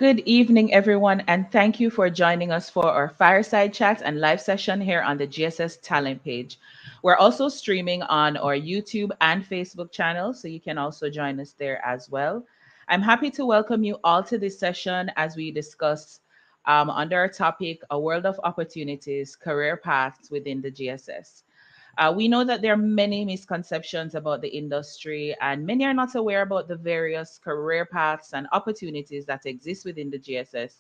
Good evening, everyone, and thank you for joining us for our fireside chat and live session here on the GSS talent page. We're also streaming on our YouTube and Facebook channels, so you can also join us there as well. I'm happy to welcome you all to this session as we discuss under our topic, A World of Opportunities, Career Paths within the GSS. We know that there are many misconceptions about the industry, and many are not aware about the various career paths and opportunities that exist within the GSS.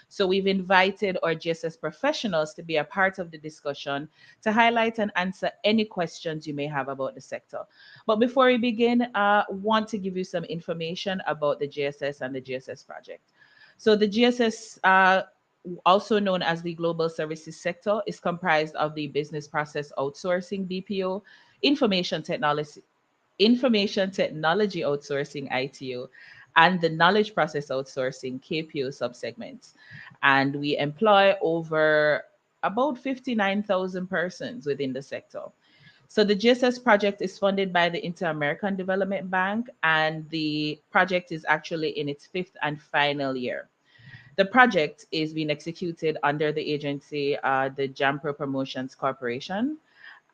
So, we've invited our GSS professionals to be a part of the discussion to highlight and answer any questions you may have about the sector. But before we begin, I want to give you some information about the GSS and the GSS project. So, the GSS also known as the global services sector, is comprised of the business process outsourcing BPO, information technology, information technology outsourcing ITO, and the knowledge process outsourcing KPO subsegments. And we employ over about 59,000 persons within the sector. So the GSS project is funded by the Inter-American Development Bank, and the project is actually in its fifth and final year. The project is being executed under the agency, the Jampro Promotions Corporation,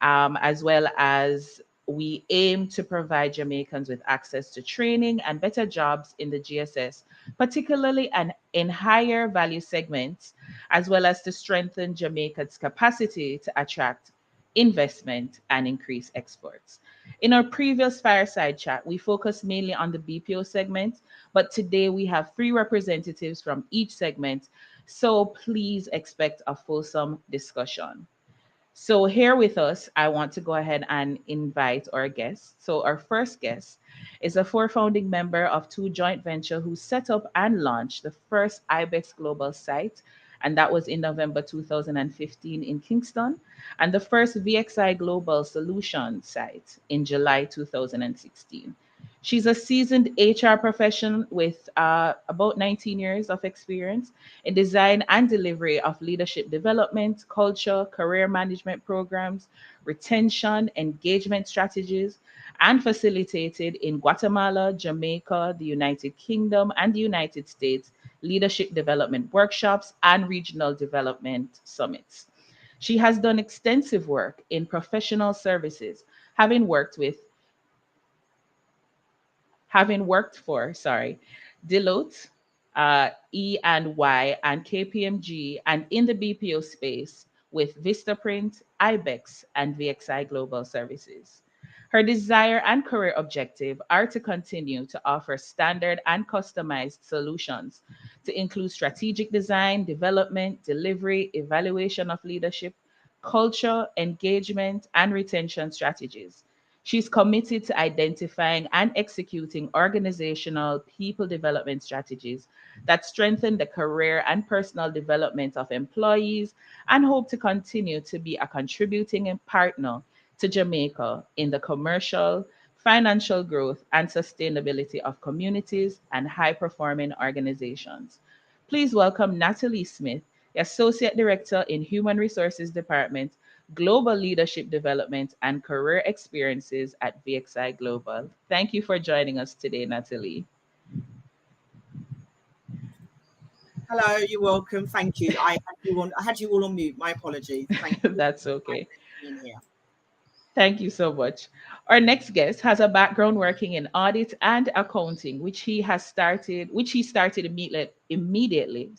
as well as we aim to provide Jamaicans with access to training and better jobs in the GSS, particularly in higher value segments, as well as to strengthen Jamaica's capacity to attract investment and increase exports. In our previous fireside chat, we focused mainly on the BPO segment, but today we have three representatives from each segment, so please expect a fulsome discussion. So, here with us, I want to go ahead and invite our guests. So, our first guest is a founding member of two joint venture who set up and launched the first IBEX Global site, and that was in November 2015 in Kingston, and the first VXI Global Solution site in July 2016. She's a seasoned HR professional with about 19 years of experience in design and delivery of leadership development, culture, career management programs, retention, engagement strategies, and facilitated in Guatemala, Jamaica, the United Kingdom, and the United States leadership development workshops and regional development summits. She has done extensive work in professional services, having worked with having worked for, Deloitte, E&Y, and KPMG, and in the BPO space with Vistaprint, IBEX, and VXI Global Services. Her desire and career objective are to continue to offer standard and customized solutions to include strategic design, development, delivery, evaluation of leadership, culture, engagement, and retention strategies. She's committed to identifying and executing organizational people development strategies that strengthen the career and personal development of employees and hope to continue to be a contributing partner to Jamaica in the commercial, financial growth, and sustainability of communities and high performing organizations. Please welcome Natalie Smith, Associate Director in Human Resources Department, Global Leadership Development, and Career Experiences at VXI Global. Thank you for joining us today, Natalie. Hello, you're welcome. Thank you. I had you all on mute. My apologies. Thank you. That's okay. Being here. Thank you so much. Our next guest has a background working in audit and accounting, which he started immediately,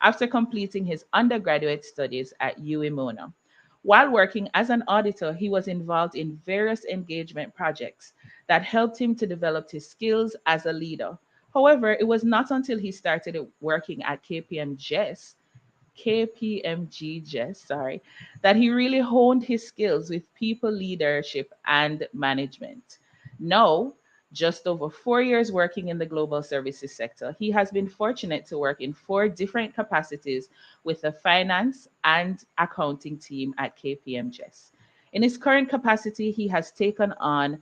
after completing his undergraduate studies at UWI. While working as an auditor, he was involved in various engagement projects that helped him to develop his skills as a leader. However, it was not until he started working at KPMG Jess, that he really honed his skills with people leadership and management. Now, just over 4 years working in the global services sector, he has been fortunate to work in four different capacities with the finance and accounting team at KPMG. In his current capacity, he has taken on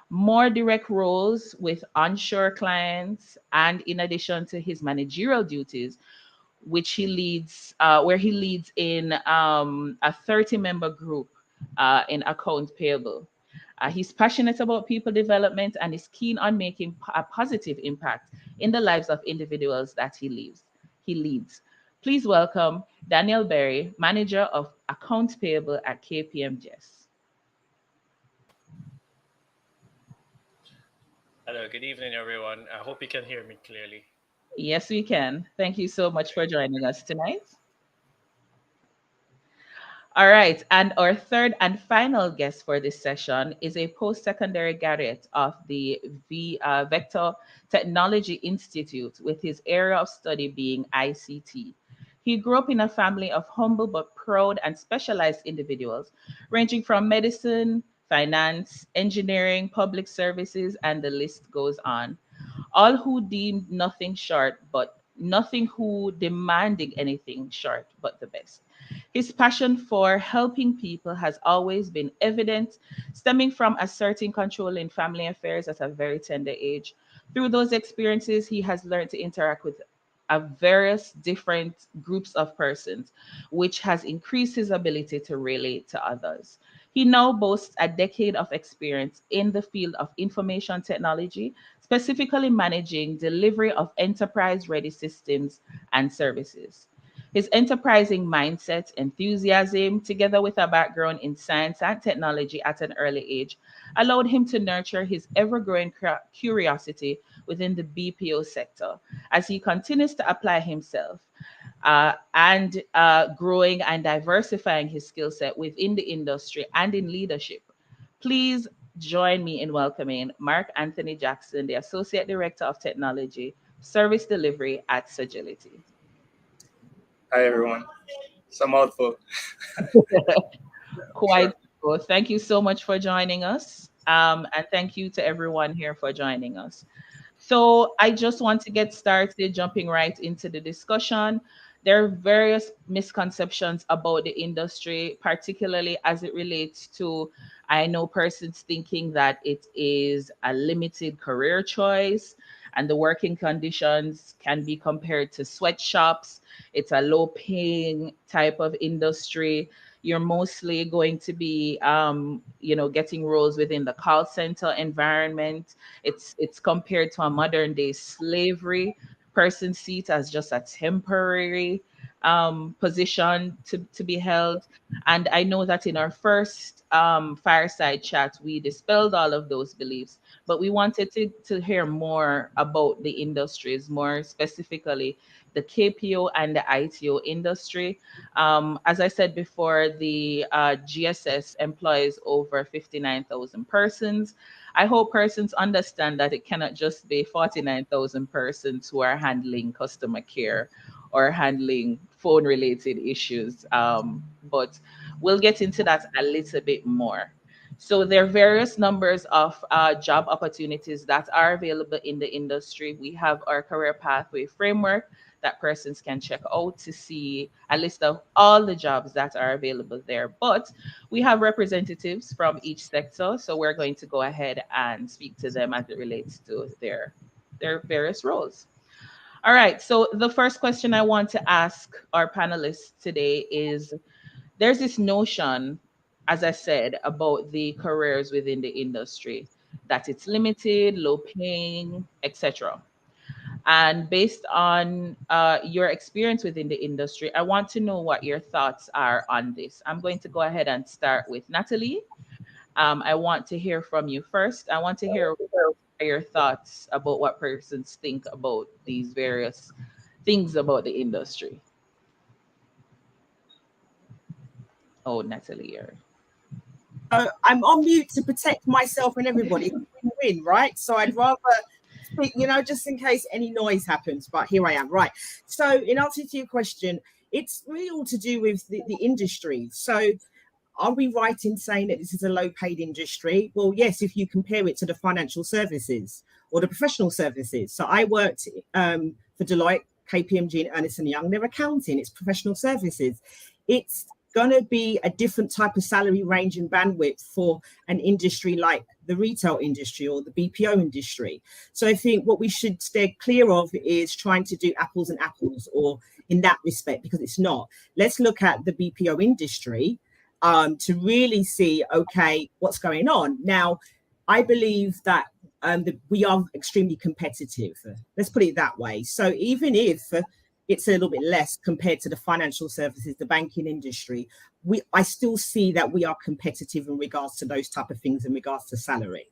more direct roles with onshore clients, and in addition to his managerial duties, where he leads in a 30-member group in accounts payable. He's passionate about people development and is keen on making a positive impact in the lives of individuals that he leads. Please welcome Daniel Berry, Manager of Accounts Payable at KPMG. Hello, good evening, everyone. I hope you can hear me clearly. Yes, we can. Thank you so much for joining us tonight. All right, and our third and final guest for this session is a post-secondary graduate of the Vector Technology Institute with his area of study being ICT. He grew up in a family of humble but proud and specialized individuals, ranging from medicine, finance, engineering, public services, and the list goes on, all who deemed nothing short, but nothing who demanding anything short but the best. His passion for helping people has always been evident, stemming from asserting control in family affairs at a very tender age. Through those experiences, he has learned to interact with a various different groups of persons, which has increased his ability to relate to others. He now boasts a decade of experience in the field of information technology, specifically managing delivery of enterprise ready systems and services. His enterprising mindset, enthusiasm, together with a background in science and technology at an early age, allowed him to nurture his ever growing curiosity within the BPO sector as he continues to apply himself and growing and diversifying his skill set within the industry and in leadership. Please join me in welcoming Mark Anthony Jackson, the Associate Director of Technology Service Delivery at Sagility. Hi everyone. It's a mouthful. Quite Sure. so. Thank you so much for joining us. And thank you to everyone here for joining us. So I just want to get started jumping right into the discussion. There are various misconceptions about the industry, particularly as it relates to, I know persons thinking that it is a limited career choice and the working conditions can be compared to sweatshops. It's a low paying type of industry. You're mostly going to be, getting roles within the call center environment. It's compared to a modern day slavery. Person see it as just a temporary position to be held. And I know that in our first fireside chat, we dispelled all of those beliefs, but we wanted to hear more about the industries, more specifically the KPO and the ITO industry. As I said before, the GSS employs over 59,000 persons. I hope persons understand that it cannot just be 49,000 persons who are handling customer care or handling phone related issues. But we'll get into that a little bit more. So there are various numbers of job opportunities that are available in the industry. We have our career pathway framework that persons can check out to see a list of all the jobs that are available there. But we have representatives from each sector, so we're going to go ahead and speak to them as it relates to their various roles. All right, so the first question I want to ask our panelists today is there's this notion, as I said, about the careers within the industry, that it's limited, low paying, etc. And based on your experience within the industry, I want to know what your thoughts are on this. I'm going to go ahead and start with Natalie. I want to hear from you first. I want to hear your thoughts about what persons think about these various things about the industry. Oh, Natalie, I'm on mute to protect myself and everybody. It's win-win, right? So I'd rather speak, just in case any noise happens. But here I am, right? So in answer to your question, it's really all to do with the industry. So are we right in saying that this is a low-paid industry? Well, yes, if you compare it to the financial services or the professional services. So I worked for Deloitte, KPMG, and Ernst & Young. They're accounting. It's professional services. It's going to be a different type of salary range and bandwidth for an industry like the retail industry or the BPO industry. So I think what we should stay clear of is trying to do apples and apples or in that respect, because it's not. Let's look at the BPO industry. to really see, okay, what's going on. Now, I believe that we are extremely competitive. Let's put it that way. So even if it's a little bit less compared to the financial services, the banking industry, I still see that we are competitive in regards to those type of things in regards to salary.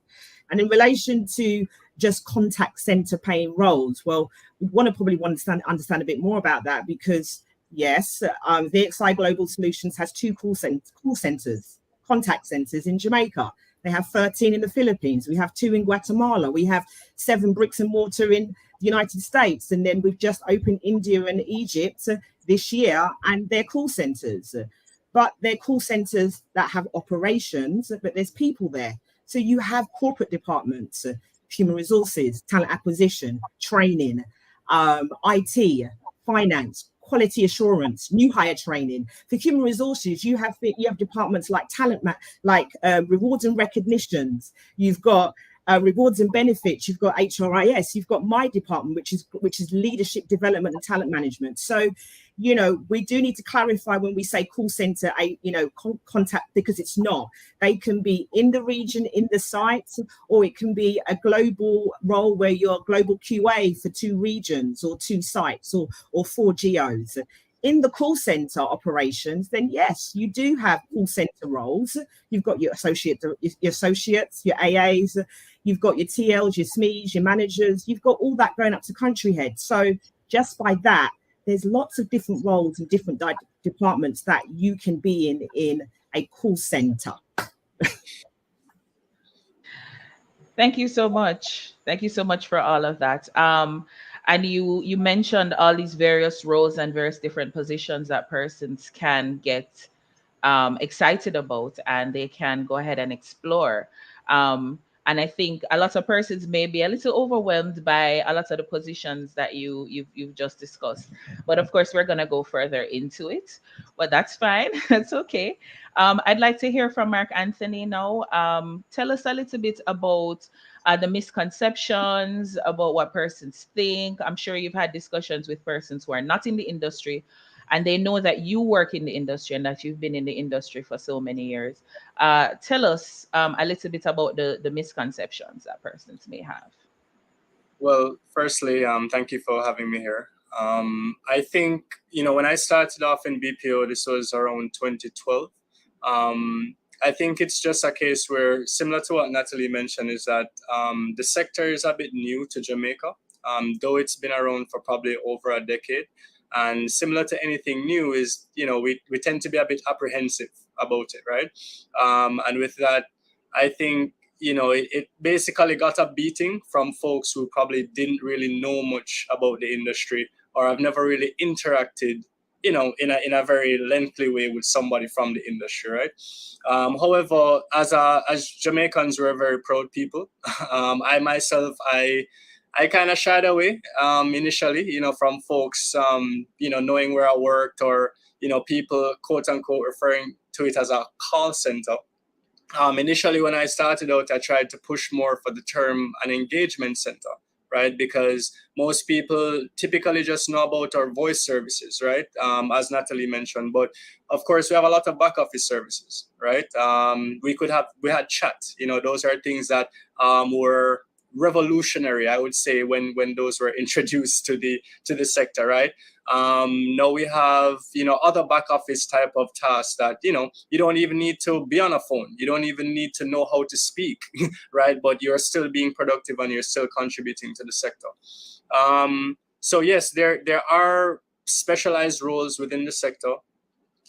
And in relation to just contact center paying roles, well, we want to probably understand a bit more about that because yes, VXI Global Solutions has two call centers, contact centers in Jamaica. They have 13 in the Philippines. We have 2 in Guatemala. We have 7 bricks and mortar in the United States. And then we've just opened India and Egypt this year, and they're call centers. But they're call centers that have operations, but there's people there. So you have corporate departments, human resources, talent acquisition, training, IT, finance, quality assurance, new hire training. For human resources, you have departments like rewards and recognitions. You've got rewards and benefits. You've got HRIS. You've got my department, which is leadership development and talent management. So, we do need to clarify when we say call center, contact, because it's not. They can be in the region, in the site, or it can be a global role where you're global QA for 2 regions or 2 sites or 4 geos. In the call center operations, then yes, you do have call center roles. You've got your associates, your AAs, you've got your TLs, your SMEs, your managers, you've got all that going up to country head. So just by that, there's lots of different roles and different departments that you can be in a call center. Thank you so much. Thank you so much for all of that. And you mentioned all these various roles and various different positions that persons can get excited about and they can go ahead and explore. And I think a lot of persons may be a little overwhelmed by a lot of the positions that you've just discussed. But of course, we're gonna go further into it. But that's fine. That's okay. I'd like to hear from Mark Anthony now. Tell us a little bit about the misconceptions, about what persons think. I'm sure you've had discussions with persons who are not in the industry and they know that you work in the industry and that you've been in the industry for so many years. Tell us a little bit about the misconceptions that persons may have. Well, firstly, thank you for having me here. I think, when I started off in BPO, this was around 2012. I think it's just a case where, similar to what Natalie mentioned, is that the sector is a bit new to Jamaica, though it's been around for probably over a decade. And similar to anything new is, we tend to be a bit apprehensive about it, right? And with that, I think, it basically got a beating from folks who probably didn't really know much about the industry or have never really interacted, in a very lengthy way with somebody from the industry, right? However, as Jamaicans, we're a very proud people. I myself, I kind of shied away initially, from folks, knowing where I worked or, people quote unquote referring to it as a call center. Initially, when I started out, I tried to push more for the term an engagement center, right? Because most people typically just know about our voice services, right? As Natalie mentioned, but of course we have a lot of back office services, right? We had chat, those are things that were revolutionary, I would say, when those were introduced to the sector, right? Now we have, other back office type of tasks that, you don't even need to be on a phone. You don't even need to know how to speak, right? But you're still being productive and you're still contributing to the sector. So yes, there are specialized roles within the sector.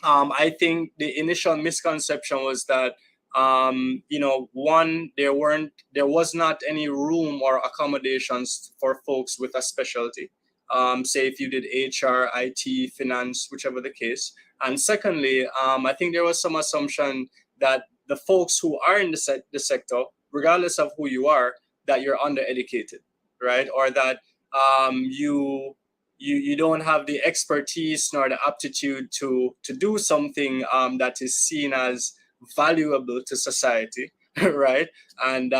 I think the initial misconception was that, one, there was not any room or accommodations for folks with a specialty. Say if you did HR, IT, finance, whichever the case. And secondly, I think there was some assumption that the folks who are in the sector, regardless of who you are, that you're undereducated, right? Or that you don't have the expertise nor the aptitude to do something that is seen as valuable to society, right? And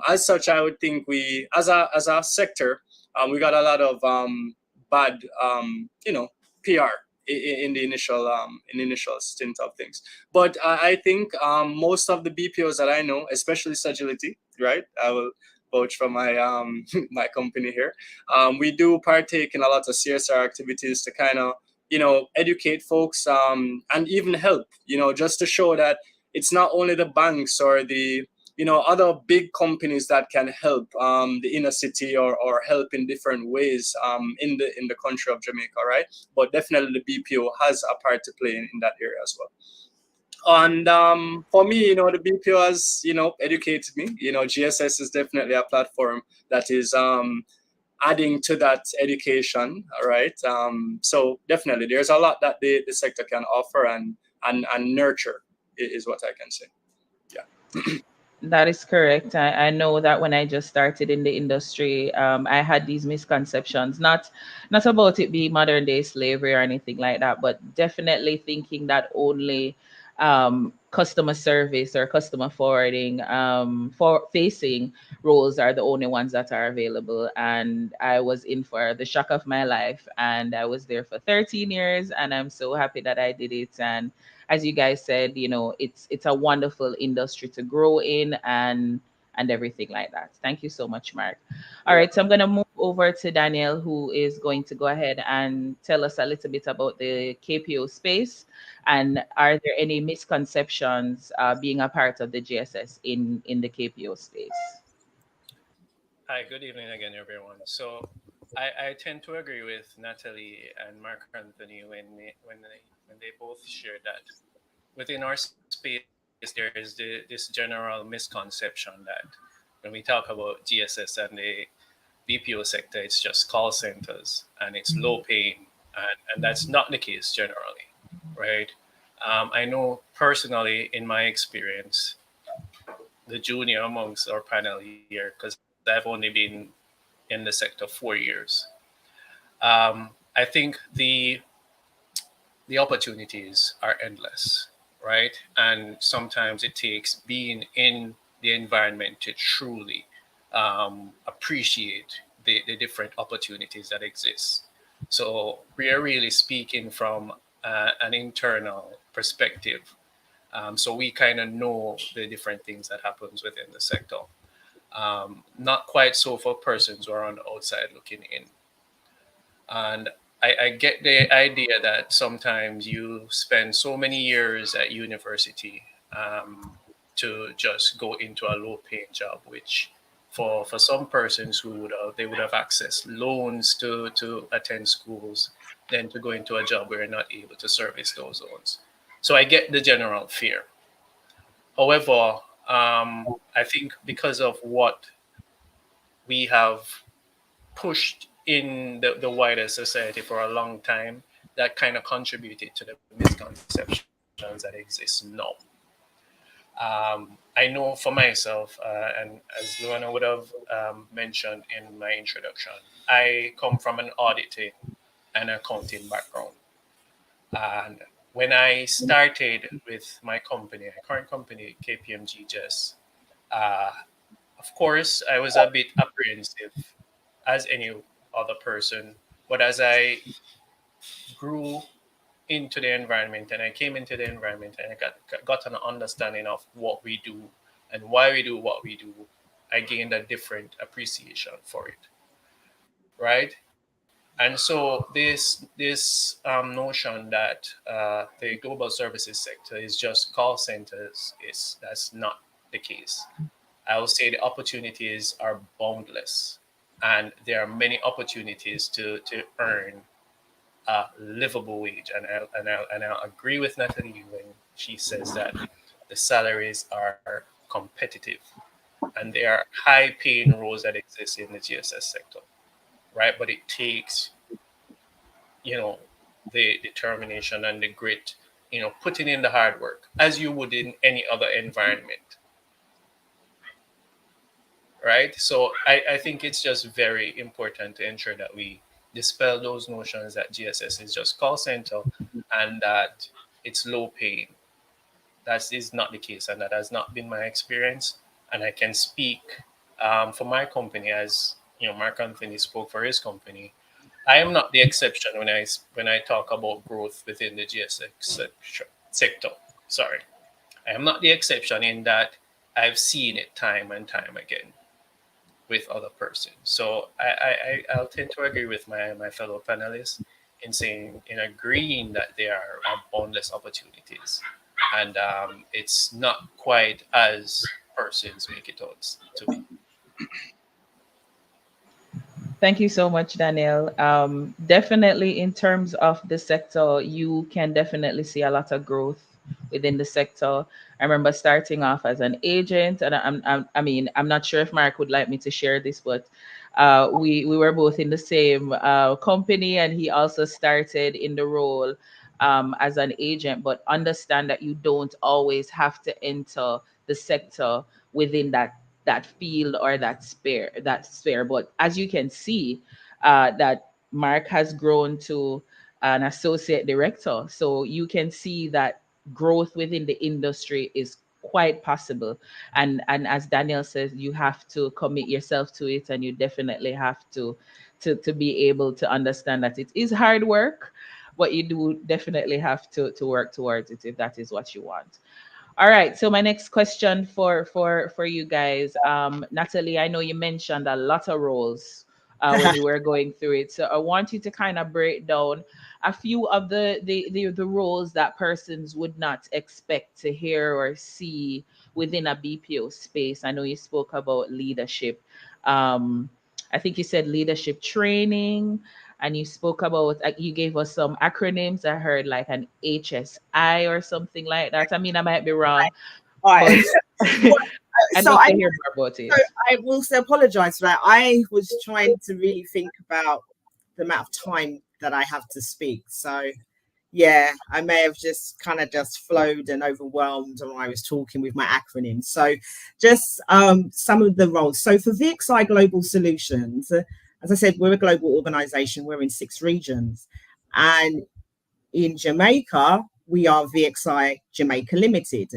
as such, I would think we, as a sector, we got a lot of bad, PR, in the initial stint of things. But I think most of the BPOs that I know, especially Sagility, right? I will vouch for my my company here. We do partake in a lot of CSR activities to kind of educate folks, and even help, just to show that it's not only the banks or the other big companies that can help the inner city, or help in different ways in the country of Jamaica, right? But definitely the BPO has a part to play in that area as well. And for me, the BPO has educated me. GSS is definitely a platform that is adding to that education, all right? So definitely there's a lot that the sector can offer and nurture, is what I can say. Yeah. That is correct. I know that when I just started in the industry, I had these misconceptions, not about it being modern day slavery or anything like that, but definitely thinking that only customer service or customer forwarding for facing roles are the only ones that are available. And I was in for the shock of my life, and I was there for 13 years, and I'm so happy that I did it. And as you guys said, it's a wonderful industry to grow in, and everything like that. Thank you so much, Mark. All right, so I'm going to move over to Daniel, who is going to go ahead and tell us a little bit about the KPO space, and are there any misconceptions being a part of the GSS in the KPO space? Hi, good evening again, everyone. So I tend to agree with Natalie and Mark Anthony when they both shared that within our space there is this general misconception that when we talk about GSS and the BPO sector, it's just call centers and it's low paying, and that's not the case generally, right? I know personally in my experience, the junior amongst our panel here, because I've only been in the sector 4 years. I think the opportunities are endless, right? And sometimes it takes being in the environment to truly appreciate the different opportunities that exist. So we are really speaking from an internal perspective. So we kind of know the different things that happens within the sector. Not quite so for persons who are on the outside looking in. And I get the idea that sometimes you spend so many years at university to just go into a low paying job, which for some persons who they would have accessed loans to attend schools, then to go into a job where you're not able to service those loans. So I get the general fear. However, I think because of what we have pushed in the wider society for a long time, that kind of contributed to the misconceptions that exist now. I know for myself, and as Luana would have mentioned in my introduction, I come from an auditing and accounting background. And when I started with my company, my current company, KPMG Jess, uh, of course, I was a bit apprehensive as any other person. But as I grew into the environment and I came into the environment and I got an understanding of what we do and why we do what we do, I gained a different appreciation for it, right? And so this notion that the global services sector is just call centers is that's not the case. I will say the opportunities are boundless, and there are many opportunities to earn a livable wage. And I'll agree with Natalie when she says that the salaries are competitive, and there are high paying roles that exist in the GSS sector, right? But it takes the determination and the grit, putting in the hard work as you would in any other environment, right? So I think it's just very important to ensure that we dispel those notions that GSS is just call center and that it's low paying. That is not the case, and that has not been my experience. And I can speak for my company, as Mark Anthony spoke for his company. I am not the exception when I talk about growth within the GSX sector. Sorry, I am not the exception in that I've seen it time and time again with other persons. So I'll tend to agree with my fellow panelists in agreeing that there are boundless opportunities, and it's not quite as persons make it out to be. Thank you so much, Daniel. Definitely, in terms of the sector, you can definitely see a lot of growth within the sector. I remember starting off as an agent, and I mean, I'm not sure if Mark would like me to share this, but we were both in the same company, and he also started in the role as an agent. But understand that you don't always have to enter the sector within that field or that sphere. But as you can see, that Mark has grown to an associate director, so you can see that growth within the industry is quite possible. And as Daniel says, you have to commit yourself to it, and you definitely have to be able to understand that it is hard work, but you do definitely have to work towards it if that is what you want. All right. So my next question for you guys, Natalie, I know you mentioned a lot of roles when we were going through it. So I want you to kind of break down a few of the roles that persons would not expect to hear or see within a BPO space. I know you spoke about leadership. Um, I think you said leadership training, and you spoke about you gave us some acronyms. I heard like an HSI or something like that. I mean, I might be wrong, All right. but Well, I'd so love I, to hear more about so it. I will also apologize for that. I was trying to really think about the amount of time that I have to speak. So yeah, I may have just kind of just flowed and overwhelmed when I was talking with my acronyms. So just some of the roles. So for VXI Global Solutions, as I said, we're a global organization. We're in 6 regions. And in Jamaica, we are VXI Jamaica Limited,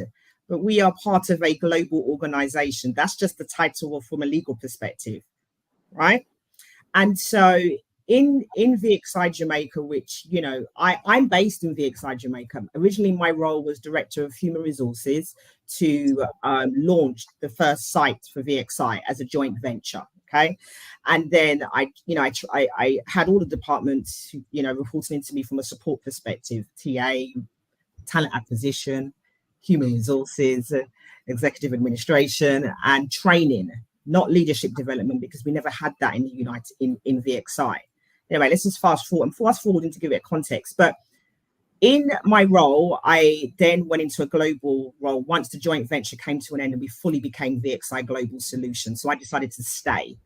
but we are part of a global organization. That's just the title from a legal perspective, right? And so in VXI Jamaica, which, you know, I'm based in VXI Jamaica. Originally, my role was Director of Human Resources to launch the first site for VXI as a joint venture. Okay. And then I had all the departments, you know, reporting into me from a support perspective: TA, talent acquisition, human resources, executive administration, and training, not leadership development, because we never had that in the in VXI. Anyway, let's just fast forwarding to give it context. But in my role, I then went into a global role once the joint venture came to an end and we fully became VXI Global Solutions. So I decided to stay.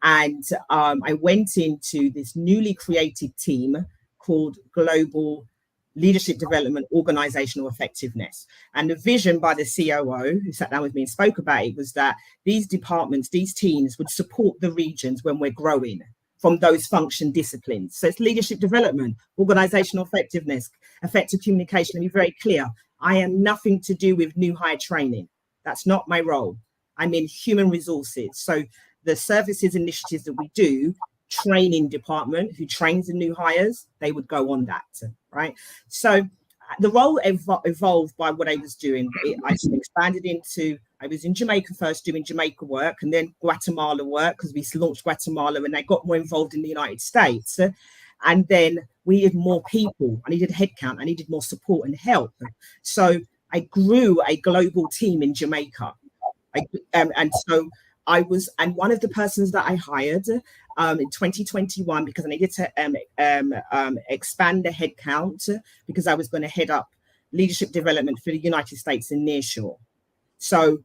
And I went into this newly created team called Global Leadership Development Organizational Effectiveness. And the vision by the COO, who sat down with me and spoke about it, was that these departments, these teams would support the regions when we're growing from those function disciplines. So it's leadership development, organizational effectiveness, effective communication. Let me be very clear. I am nothing to do with new hire training. That's not my role. I'm in human resources. So the services initiatives that we do, training department who trains the new hires, they would go on that, right? So the role evolved by what I was doing. I expanded into, I was in Jamaica first doing Jamaica work, and then Guatemala work, because we launched Guatemala, and I got more involved in the United States. And then we needed more people. I needed headcount. I needed more support and help. So I grew a global team in Jamaica. And so I was, and one of the persons that I hired in 2021, because I needed to expand the headcount, because I was going to head up leadership development for the United States and nearshore. So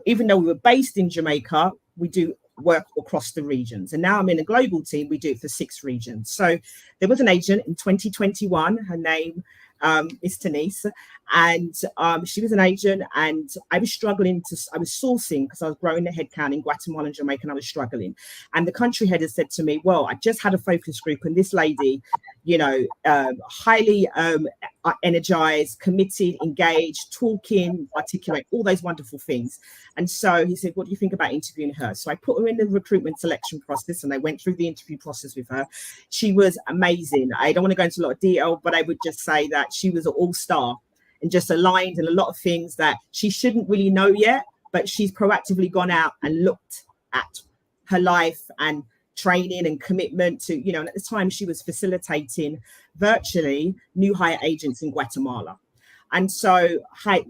even though we were based in Jamaica, we do work across the regions. And now I'm in a global team. We do it for 6 regions. So there was an agent in 2021. Her name is Denise. And she was an agent, and I was sourcing because I was growing the headcount in Guatemala and Jamaica, and I was struggling. And the country head has said to me, well, I just had a focus group, and this lady highly energized, committed, engaged, talking, articulate, all those wonderful things. And so he said, what do you think about interviewing her? So I put her in the recruitment selection process, and I went through the interview process with her. She was amazing. I don't want to go into a lot of detail, but I would just say that she was an all-star and just aligned in a lot of things that she shouldn't really know yet, but she's proactively gone out and looked at her life and training and commitment to, and at the time she was facilitating virtually new hire agents in Guatemala. And so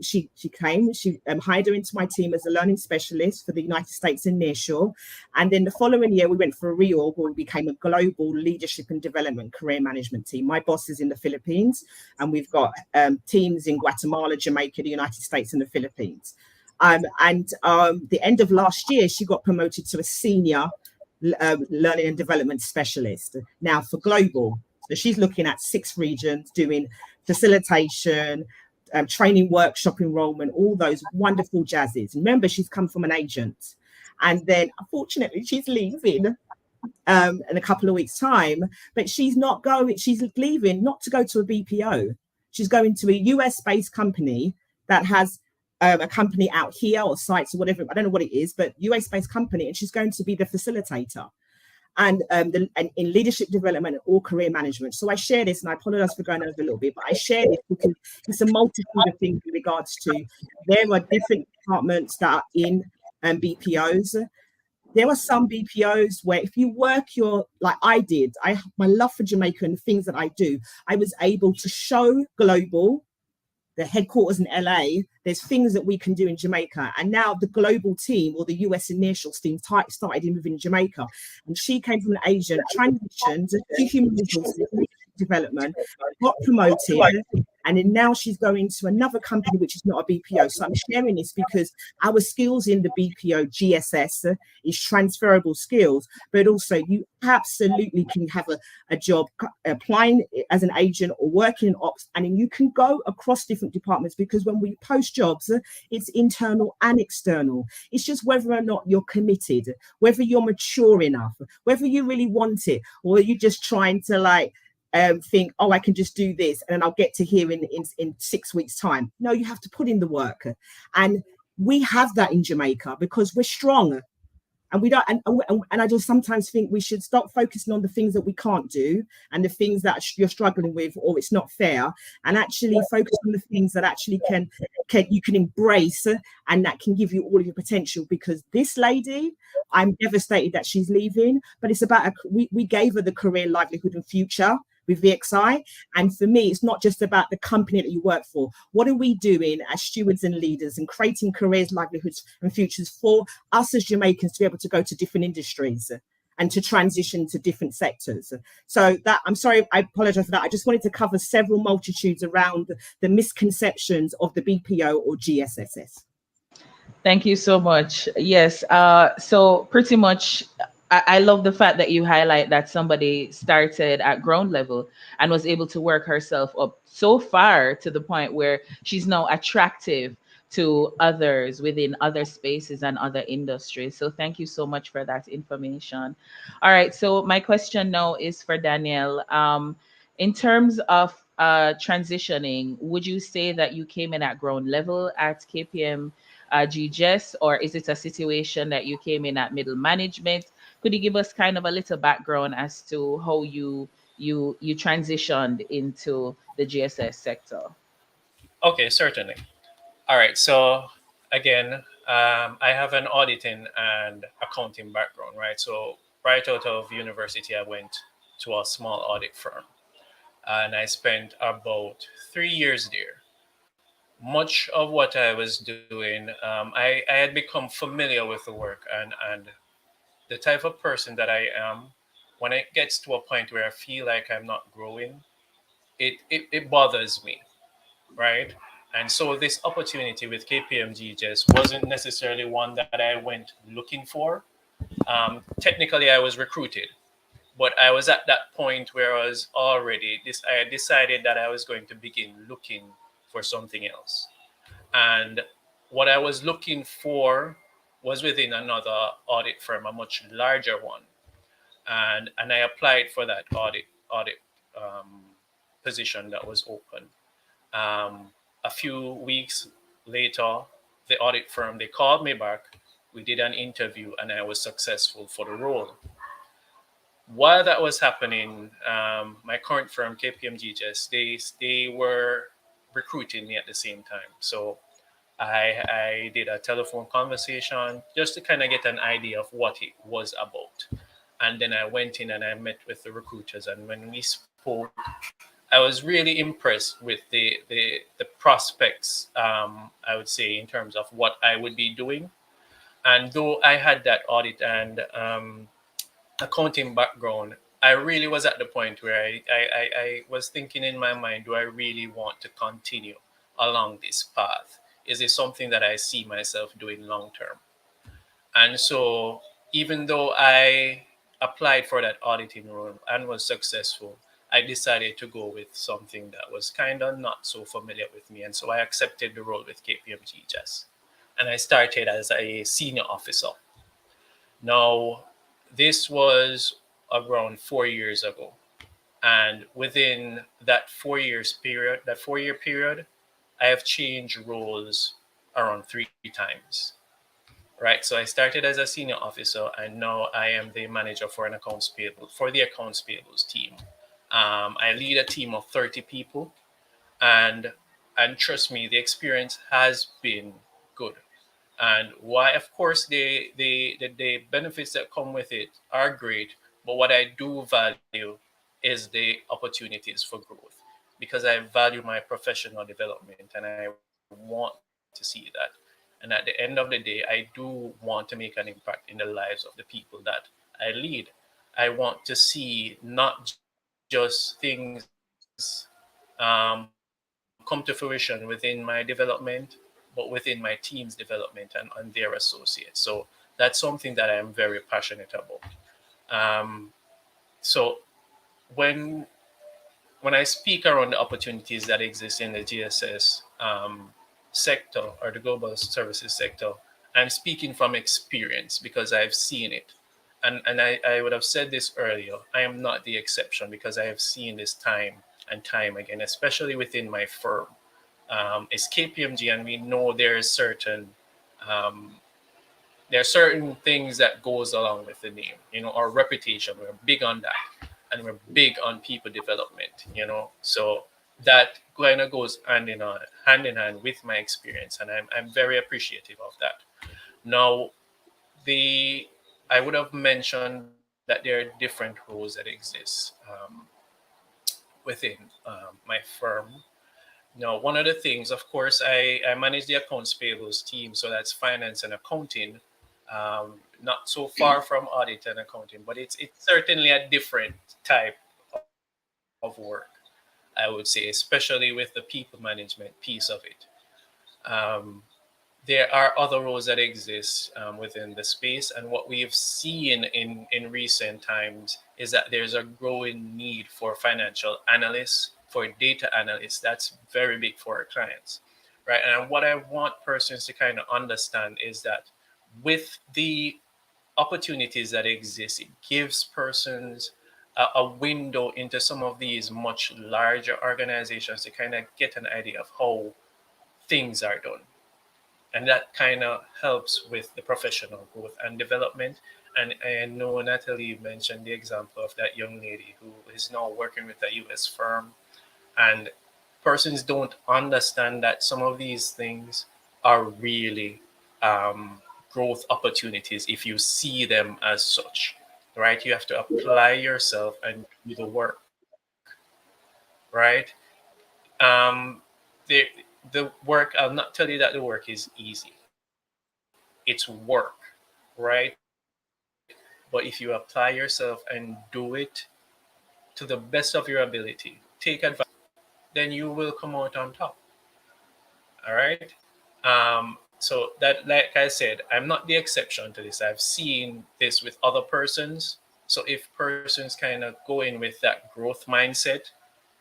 she hired her into my team as a learning specialist for the United States and nearshore. And then the following year, we went for a reorg where we became a global leadership and development career management team. My boss is in the Philippines, and we've got teams in Guatemala, Jamaica, the United States, and the Philippines. The end of last year, she got promoted to a senior learning and development specialist now for global. So she's looking at 6 regions, doing facilitation, training, workshop enrollment, all those wonderful jazzes. Remember, she's come from an agent, and then unfortunately she's leaving in a couple of weeks' time. But she's leaving not to go to a BPO. She's going to a US-based company that has a company out here or sites or whatever. I don't know what it is, but US-based company, and she's going to be the facilitator. And in leadership development and all career management. So I share this, and I apologize for going over a little bit, but I share this because it's a multitude of things in regards to there are different departments that are in BPOs. There are some BPOs where if you work like I did, my love for Jamaica and the things that I do, I was able to show global, the headquarters in LA, there's things that we can do in Jamaica. And now the global team, or the US and nearshore team, started in within Jamaica. And she came from an agent, transitioned to human resources development, got promoted, and then now she's going to another company which is not a BPO. So I'm sharing this because our skills in the BPO GSS is transferable skills, but also you absolutely can have a job applying as an agent or working in ops, and then you can go across different departments, because when we post jobs, it's internal and external. It's just whether or not you're committed, whether you're mature enough, whether you really want it, or you're just trying to think, oh, I can just do this and then I'll get to here in 6 weeks' time. No, you have to put in the work. And we have that in Jamaica because we're strong. And we don't, and I just sometimes think we should stop focusing on the things that we can't do and the things that you're struggling with, or it's not fair, and actually focus on the things that actually you can embrace and that can give you all of your potential. Because this lady, I'm devastated that she's leaving, but it's about we gave her the career, livelihood, and future with VXI. And for me, it's not just about the company that you work for. What are we doing as stewards and leaders and creating careers, livelihoods, and futures for us as Jamaicans to be able to go to different industries and to transition to different sectors? So that, I'm sorry, I apologize for that. I just wanted to cover several multitudes around the misconceptions of the BPO or GSSS. Thank you so much. Yes. So pretty much, I love the fact that you highlight that somebody started at ground level and was able to work herself up so far to the point where she's now attractive to others within other spaces and other industries. So thank you so much for that information. All right. So my question now is for Danielle. In terms of transitioning, would you say that you came in at ground level at KPM GGS, or is it a situation that you came in at middle management? Could you give us kind of a little background as to how you transitioned into the GSS sector? Okay, certainly. All right. So again, I have an auditing and accounting background, right? So right out of university, I went to a small audit firm, and I spent about 3 years there. Much of what I was doing, I had become familiar with the work, and the type of person that I am, when it gets to a point where I feel like I'm not growing, it bothers me, right? And so this opportunity with KPMG just wasn't necessarily one that I went looking for. Technically, I was recruited, but I was at that point where I was already I had decided that I was going to begin looking for something else. And what I was looking for was within another audit firm, a much larger one, and I applied for that audit position that was open. A few weeks later, the audit firm, they called me back. We did an interview, and I was successful for the role. While that was happening, my current firm, KPMG, just they were recruiting me at the same time. So I did a telephone conversation just to kind of get an idea of what it was about. And then I went in and I met with the recruiters. And when we spoke, I was really impressed with the prospects, I would say, in terms of what I would be doing. And though I had that audit and accounting background, I really was at the point where I was thinking in my mind, do I really want to continue along this path? Is it something that I see myself doing long term? And so, even though I applied for that auditing role and was successful, I decided to go with something that was kind of not so familiar with me. And so I accepted the role with KPMG just. And I started as a senior officer. Now, this was around 4 years ago. And within that 4 year period, I have changed roles around 3 times. Right. So I started as a senior officer, and now I am the manager for the accounts payables team. I lead a team of 30 people, and trust me, the experience has been good. And why, of course, the benefits that come with it are great, but what I do value is the opportunities for growth, because I value my professional development and I want to see that. And at the end of the day, I do want to make an impact in the lives of the people that I lead. I want to see not just things come to fruition within my development, but within my team's development and their associates. So that's something that I am very passionate about. So when I speak around the opportunities that exist in the GSS sector or the global services sector, I'm speaking from experience because I've seen it. And I would have said this earlier. I am not the exception because I have seen this time and time again, especially within my firm. It's KPMG, and we know um, there are certain things that goes along with the name. Our reputation. We're big on that, and we're big on people development. So that kind of goes hand in hand with my experience, and I'm very appreciative of that. Now, the I would have mentioned that there are different roles that exist within my firm. Now, one of the things, of course, I manage the accounts payables team, so that's finance and accounting. Not so far from audit and accounting, but it's certainly a different type of work, I would say, especially with the people management piece of it. Um, there are other roles that exist within the space, and what we have seen in recent times is that there's a growing need for financial analysts, for data analysts. That's very big for our clients, right? And what I want persons to kind of understand is that with the opportunities that exist, it gives persons a window into some of these much larger organizations to kind of get an idea of how things are done, and that kind of helps with the professional growth and development. And I know Natalie mentioned the example of that young lady who is now working with a US firm, and persons don't understand that some of these things are really um, growth opportunities if you see them as such, right? You have to apply yourself and do the work, right? The the work, I'll not tell you that the work is easy. It's work, right? But if you apply yourself and do it to the best of your ability, take advantage, then you will come out on top. All right. So that, like I said, I'm not the exception to this. I've seen this with other persons. So if persons kind of go in with that growth mindset,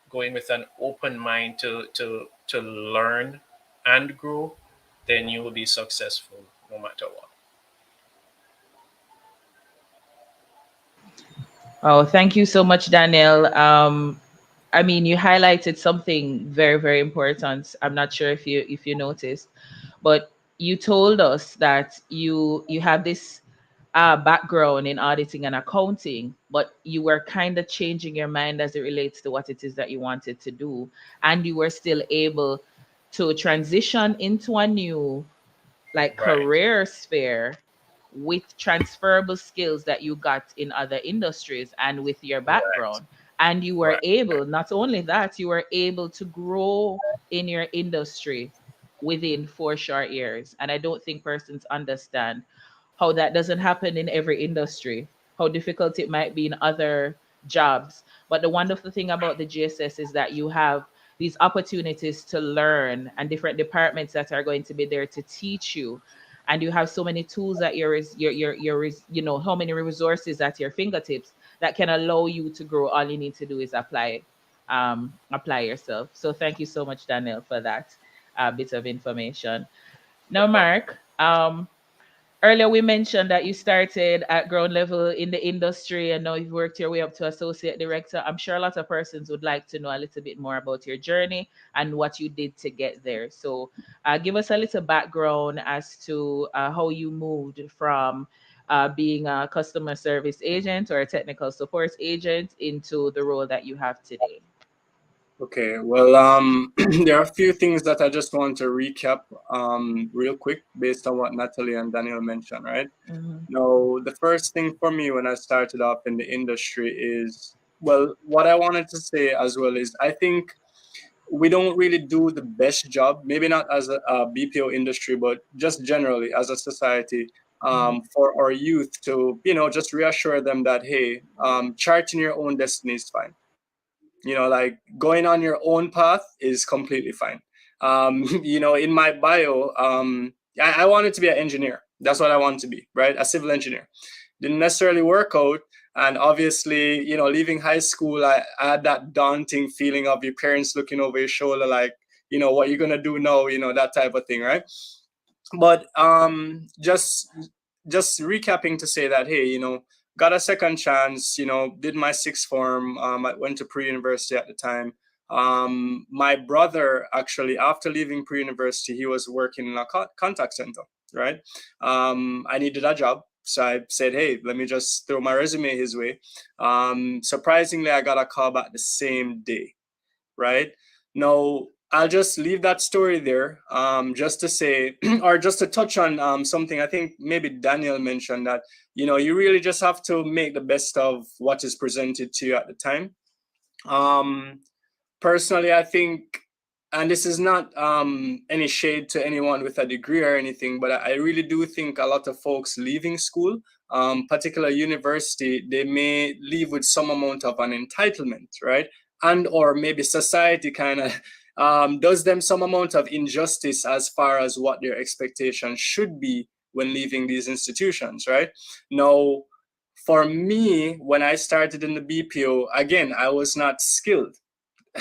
go in with an open mind to learn and grow, then you will be successful no matter what. Oh, thank you so much, Daniel. I mean, you highlighted something very, very important. I'm not sure if you noticed, but you told us that you have this background in auditing and accounting, but you were kind of changing your mind as it relates to what it is that you wanted to do, and you were still able to transition into a new like Right. career sphere with transferable skills that you got in other industries and with your Right. background. And you were Right. able, not only that, you were able to grow in your industry within 4 short years. And I don't think persons understand how that doesn't happen in every industry, how difficult it might be in other jobs. But the wonderful thing about the GSS is that you have these opportunities to learn and different departments that are going to be there to teach you, and you have so many tools at your how many resources at your fingertips that can allow you to grow. All you need to do is apply yourself. So thank you so much, Daniel, for that bit of information. No Now, problem. Mark, earlier we mentioned that you started at ground level in the industry and now you've worked your way up to associate director. I'm sure a lot of persons would like to know a little bit more about your journey and what you did to get there. So give us a little background as to how you moved from being a customer service agent or a technical support agent into the role that you have today. Okay, well, there are a few things that I just want to recap real quick based on what Natalie and Daniel mentioned, right? Hmm. Now, the first thing for me when I started off in the industry is, well, what I wanted to say as well is I think we don't really do the best job, maybe not as a BPO industry, but just generally as a society, Hmm. for our youth to, just reassure them that, hey, charting your own destiny is fine. Like going on your own path is completely fine. In my bio, I wanted to be an engineer. That's what I wanted to be, right? A civil engineer. Didn't necessarily work out. And obviously, leaving high school, I had that daunting feeling of your parents looking over your shoulder, like, what you're gonna do now, that type of thing, right? But just recapping to say that, hey, got a second chance, did my sixth form. I went to pre-university at the time. My brother, actually, after leaving pre-university, he was working in a contact center, right? I needed a job, so I said, hey, let me just throw my resume his way. Surprisingly, I got a call back the same day, right? Now, I'll just leave that story there, just to say, or just to touch on something I think maybe Daniel mentioned, that, you really just have to make the best of what is presented to you at the time. Um, Personally, I think, and this is not any shade to anyone with a degree or anything, but I really do think a lot of folks leaving school, particular university, they may leave with some amount of an entitlement, right? And or maybe society kind of does them some amount of injustice as far as what their expectations should be when leaving these institutions, right? Now, for me, when I started in the BPO, again, I was not skilled.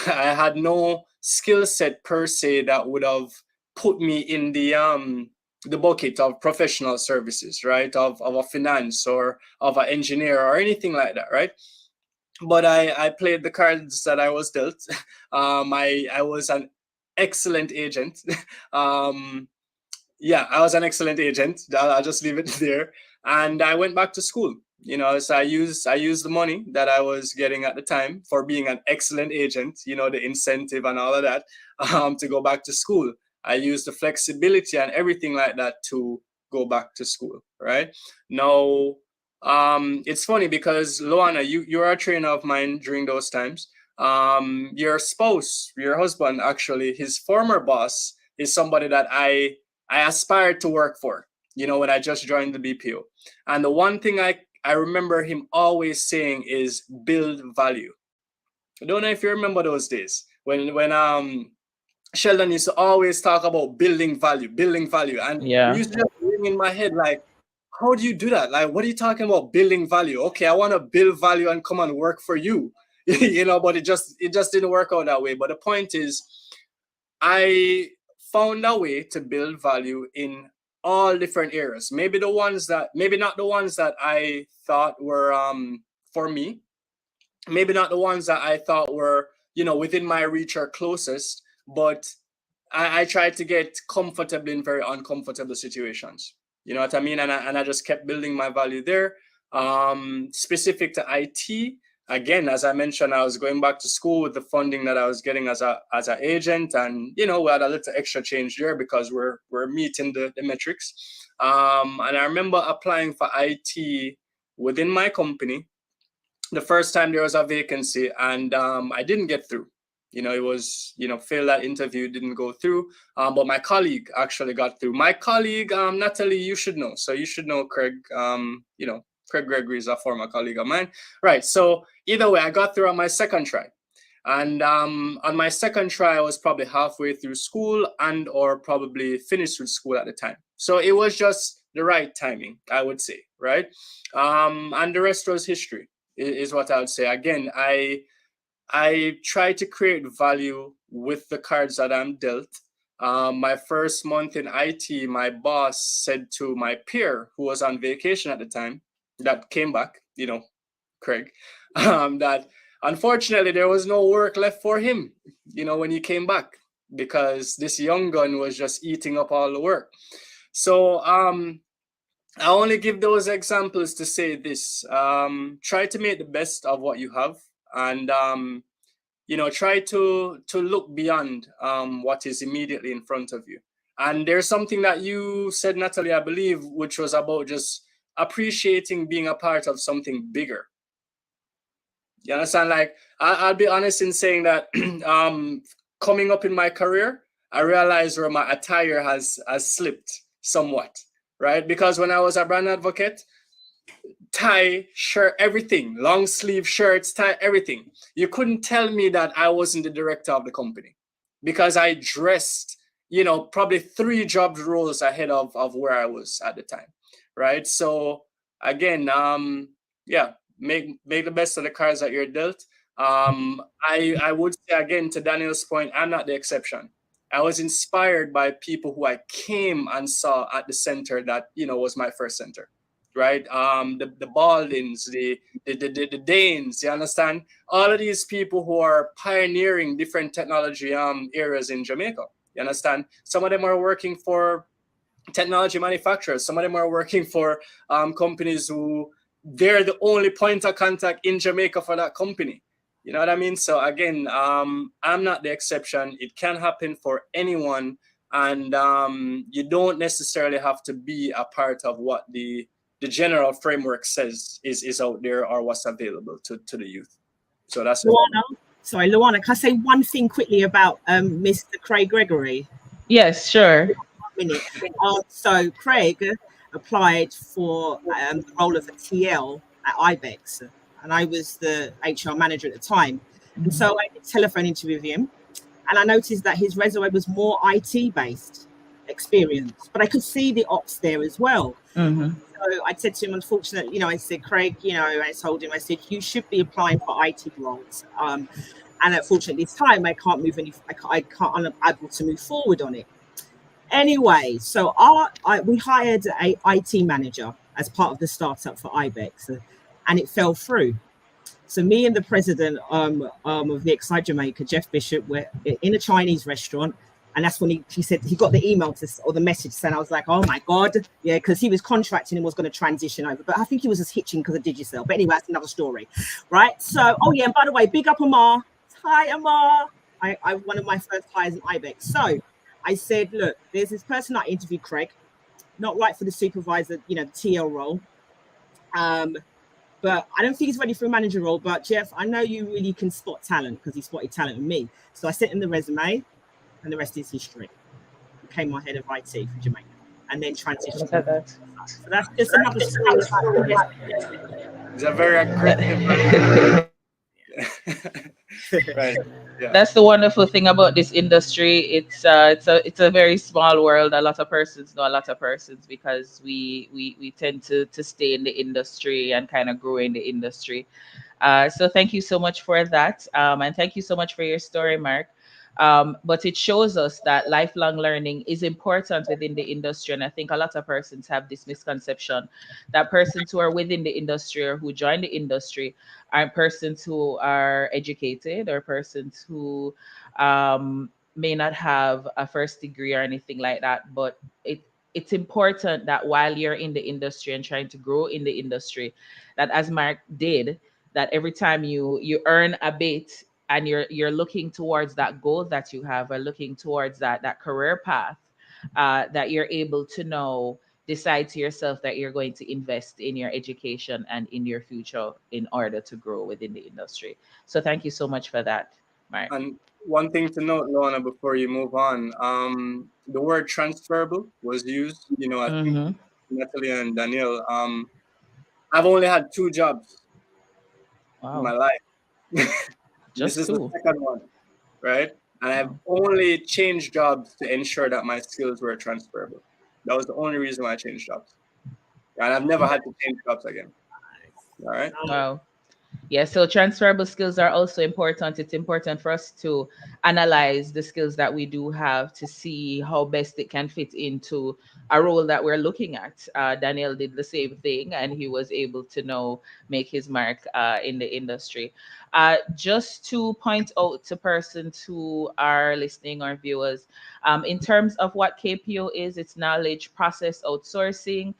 I had no skill set per se that would have put me in the bucket of professional services, right? Of a finance or of an engineer or anything like that, right? But I played the cards that I was dealt. I was an excellent agent. um, yeah, I was an excellent agent. I'll just leave it there. And I went back to school. So I used the money that I was getting at the time for being an excellent agent. The incentive and all of that, to go back to school. I used the flexibility and everything like that to go back to school. Right now, it's funny because Loana, you are a trainer of mine during those times. Your spouse, your husband, actually, his former boss is somebody that I aspired to work for, when I just joined the BPO. And the one thing I remember him always saying is build value. I don't know if you remember those days when Sheldon used to always talk about building value. And it Yeah. used to just ring in my head like, how do you do that? Like, what are you talking about building value? Okay, I want to build value and come and work for you. But it just didn't work out that way. But the point is, I found a way to build value in all different areas. Maybe not the ones that I thought were for me, maybe not the ones that I thought were within my reach or closest, but I tried to get comfortable in very uncomfortable situations. You know what I mean? And I just kept building my value there. Specific to IT, again, as I mentioned, I was going back to school with the funding that I was getting as an agent, and we had a little extra change there because we're meeting the metrics. And I remember applying for IT within my company the first time there was a vacancy, and I didn't get through. It was, fail that interview, didn't go through. But my colleague actually got through. My colleague, Natalie, you should know. So you should know Craig. Craig Gregory is a former colleague of mine. Right. So either way, I got through on my second try. And on my second try, I was probably halfway through school and or probably finished with school at the time. So it was just the right timing, I would say, right? And the rest was history, is what I would say. Again, I try to create value with the cards that I'm dealt. My first month in IT, my boss said to my peer, who was on vacation at the time, that came back, Craig, that unfortunately there was no work left for him, when he came back, because this young gun was just eating up all the work. So I only give those examples to say this: try to make the best of what you have, and try to look beyond what is immediately in front of you. And there's something that you said, Natalie, I believe, which was about just appreciating being a part of something bigger. You understand? Like, I'll be honest in saying that coming up in my career, I realized where my attire has slipped somewhat, right? Because when I was a brand advocate, tie, shirt, everything, long sleeve shirts, tie, everything. You couldn't tell me that I wasn't the director of the company, because I dressed, probably 3 job roles ahead of where I was at the time, right? So again, make the best of the cards that you're dealt. I would say again, to Daniel's point, I'm not the exception. I was inspired by people who I came and saw at the center that was my first center, right? The Baldins, the Danes, you understand? All of these people who are pioneering different technology areas in Jamaica, you understand? Some of them are working for technology manufacturers. Some of them are working for companies who they're the only point of contact in Jamaica for that company. You know what I mean? So again, I'm not the exception. It can happen for anyone, and you don't necessarily have to be a part of what the general framework says is out there or what's available to the youth. So that's Luana. Sorry, Luana, can I say one thing quickly about Mr. Craig Gregory? Yes, sure. So Craig applied for the role of a TL at IBEX, and I was the HR manager at the time. And so I did a telephone interview with him, and I noticed that his resume was more IT based experience, but I could see the ops there as well. Mm-hmm. So I said to him, unfortunately, I said, Craig, I told him, I said, you should be applying for IT roles. And unfortunately, this time I can't move I'm able to move forward on it. Anyway, so we hired a IT manager as part of the startup for IBEX, and it fell through. So me and the president of the Excite Jamaica, Jeff Bishop, were in a Chinese restaurant, and that's when he said he got the email or the message saying, I was like, oh my God, yeah, because he was contracting and was going to transition over, but I think he was just hitching because of Digicel. But anyway, that's another story, right? So, oh yeah, and by the way, big up Amar. Hi, Amar. I one of my first hires in IBEX. So I said, look, there's this person I interviewed, Craig, not right for the supervisor, the TL role. But I don't think he's ready for a manager role. But Jeff, I know you really can spot talent, because he spotted talent in me. So I sent him the resume, and the rest is history. Became my head of IT for Jamaica, and then transitioned. So that's just another story. It's a very aggressive. Right. Yeah. That's the wonderful thing about this industry. It's a very small world. A lot of persons know a lot of persons, because we tend to stay in the industry and kind of grow in the industry. So thank you so much for that, and thank you so much for your story, Mark. But it shows us that lifelong learning is important within the industry. And I think a lot of persons have this misconception that persons who are within the industry or who join the industry are persons who are educated or persons who may not have a first degree or anything like that. But it's important that while you're in the industry and trying to grow in the industry, that as Mark did, that every time you earn a bit and you're looking towards that goal that you have or looking towards that career path, that you're able to know decide to yourself that you're going to invest in your education and in your future in order to grow within the industry. So thank you so much for that, Mark. And one thing to note, Lorna, before you move on, the word transferable was used. I think Mm-hmm. Natalie and Daniel. I've only had two jobs in my Wow. life. This Just is the two. second one, right? And I've Wow. only changed jobs to ensure that my skills were transferable. That was the only reason why I changed jobs. And I've never had to change jobs again. All right. Wow. Yeah, so transferable skills are also important. It's important for us to analyze the skills that we do have to see how best it can fit into a role that we're looking at. Daniel did the same thing, and he was able to know make his mark in the industry. Just to point out to persons who are listening or viewers, in terms of what KPO is, it's knowledge process outsourcing.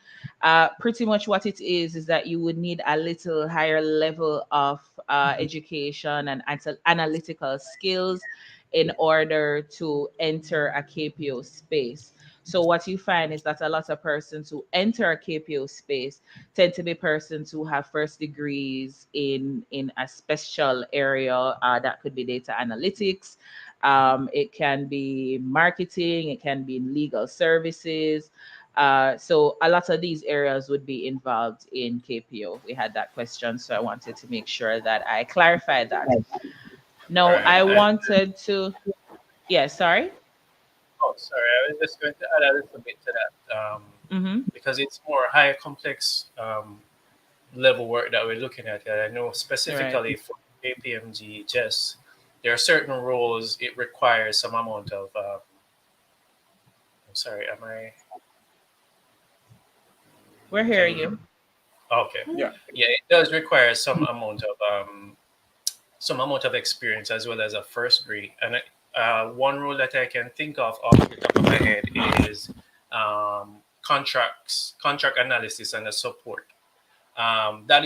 Pretty much what it is that you would need a little higher level of education and analytical skills in order to enter a KPO space. So what you find is that a lot of persons who enter a KPO space tend to be persons who have first degrees in a special area that could be data analytics. It can be marketing. It can be in legal services. So a lot of these areas would be involved in KPO. We had that question, so I wanted to make sure that I clarified that. No, Right. I And wanted to. Yeah, sorry. oh, sorry, I was just going to add a little bit to that, Mm-hmm. because it's more higher complex level work that we're looking at. And I know Right. specifically for APMG, just there are certain roles it requires some amount of. I'm sorry, am I? We're Can hearing you hear me? you. Okay. Yeah. Yeah, it does require some amount of experience as well as a first degree. And one role that I can think of off the top of my head is contract analysis and the support. That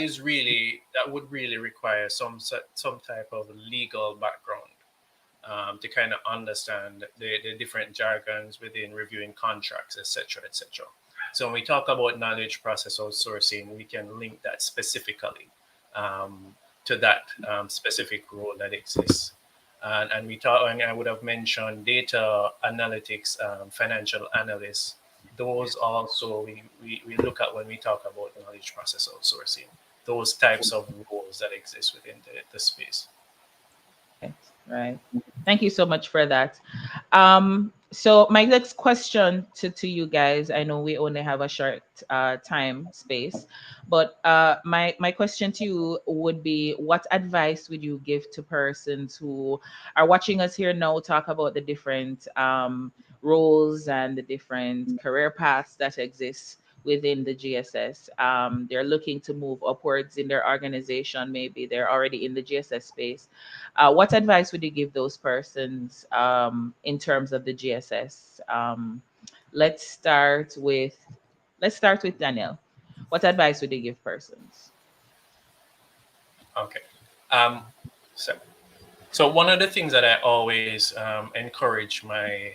would really require some type of legal background to kind of understand the different jargons within reviewing contracts, etc., etc. So when we talk about knowledge process outsourcing, we can link that specifically to that specific role that exists. And we talk, and I would have mentioned data analytics, financial analysts. Those also we look at when we talk about knowledge process outsourcing. Those types of roles that exist within the space. Right. Right. Thank you so much for that. So my next question to you guys, I know we only have a short time space, but my question to you would be, what advice would you give to persons who are watching us here now talk about the different roles and the different career paths that exist within the GSS? They're looking to move upwards in their organization. Maybe they're already in the GSS space. What advice would you give those persons in terms of the GSS? Let's start with let's start with Daniel. What advice would you give persons? Okay. Um, so, so one of the things that I always encourage my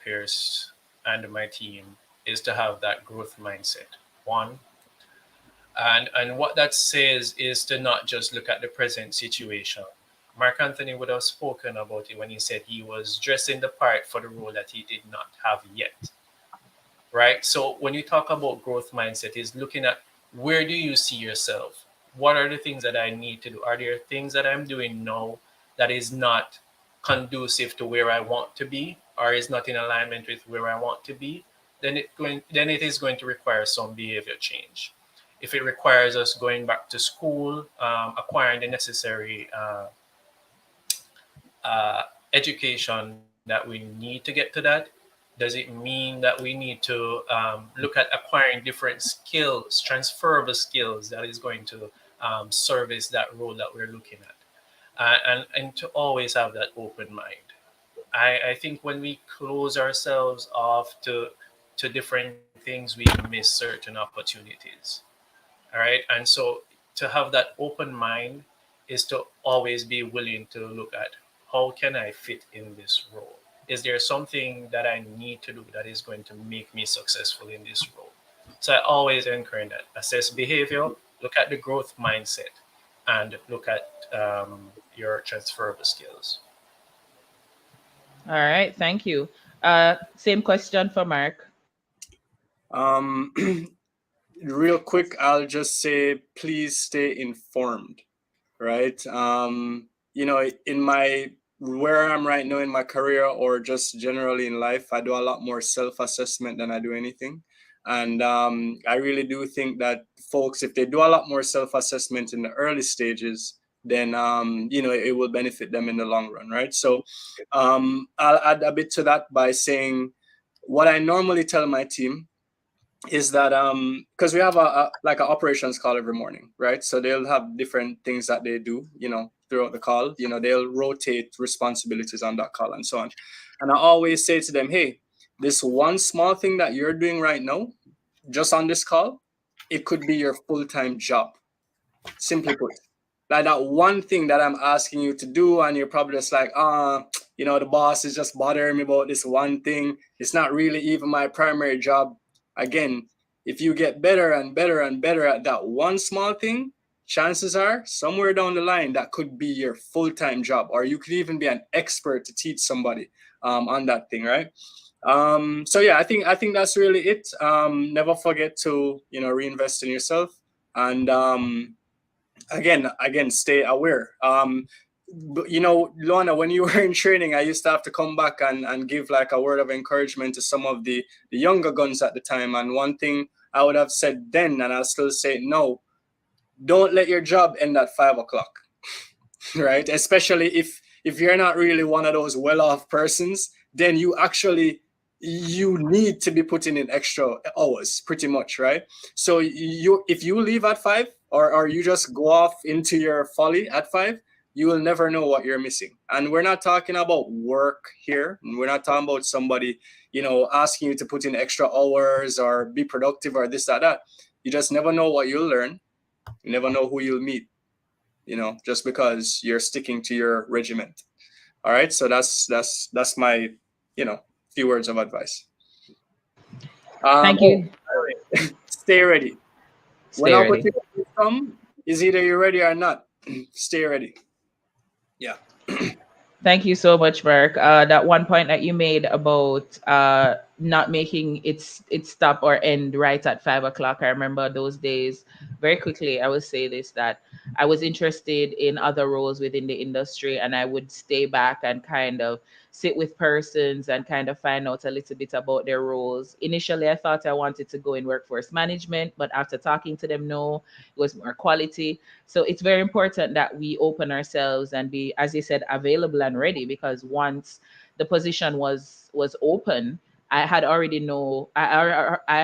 peers and my team is to have that growth mindset. One, and what that says is to not just look at the present situation. Mark Anthony would have spoken about it when he said he was dressing the part for the role that he did not have yet. Right? So when you talk about growth mindset, is looking at where do you see yourself? What are the things that I need to do? Are there things that I'm doing now that is not conducive to where I want to be, or is not in alignment with where I want to be? Then it is going to require some behavior change. If it requires us going back to school, acquiring the necessary education that we need to get to that? Does it mean that we need to look at acquiring different skills, transferable skills that is going to service that role that we're looking at? And to always have that open mind. I think when we close ourselves off to different things, we miss certain opportunities. All right. And so to have that open mind is to always be willing to look at how can I fit in this role? Is there something that I need to do that is going to make me successful in this role? So I always encourage that. Assess behavior, look at the growth mindset, and look at your transferable skills. All right, thank you. Same question for Mark. Um, real quick, I'll just say, please stay informed, right? In my where I'm right now in my career or just generally in life, I do a lot more self-assessment than I do anything. And I really do think that folks, if they do a lot more self-assessment in the early stages, then it will benefit them in the long run, right? So I'll add a bit to that by saying what I normally tell my team is that because we have a like an operations call every morning, right? So they'll have different things that they do, throughout the call. They'll rotate responsibilities on that call and so on. And I always say to them, hey, this one small thing that you're doing right now, just on this call, it could be your full-time job. Simply put, like that one thing that I'm asking you to do, and you're probably just like, the boss is just bothering me about this one thing. It's not really even my primary job. Again, if you get better and better and better at that one small thing, chances are somewhere down the line that could be your full-time job, or you could even be an expert to teach somebody on that thing, right? So yeah, I think that's really it. Never forget to reinvest in yourself, and again, stay aware. Luana, when you were in training, I used to have to come back and give like a word of encouragement to some of the younger guns at the time. And one thing I would have said then, and I'll still say no, don't let your job end at 5 o'clock, right? Especially if you're not really one of those well-off persons, then you need to be putting in extra hours, pretty much, right? So if you leave at 5, or you just go off into your folly at 5, you will never know what you're missing. And we're not talking about work here. We're not talking about somebody, asking you to put in extra hours or be productive or this, that. You just never know what you'll learn. You never know who you'll meet, just because you're sticking to your regiment. All right. So that's my, few words of advice. Thank you. Stay ready. When Stay ready. opportunities come, is either you're ready or not. Stay ready. Yeah. Thank you so much, Mark. That one point that you made about not making it stop or end right at 5 o'clock. I remember those days very quickly. I would say this, that I was interested in other roles within the industry, and I would stay back and kind of sit with persons and kind of find out a little bit about their roles. Initially, I thought I wanted to go in workforce management, but after talking to them, no, it was more quality. So it's very important that we open ourselves and be, as you said, available and ready, because once the position was open, I had already know I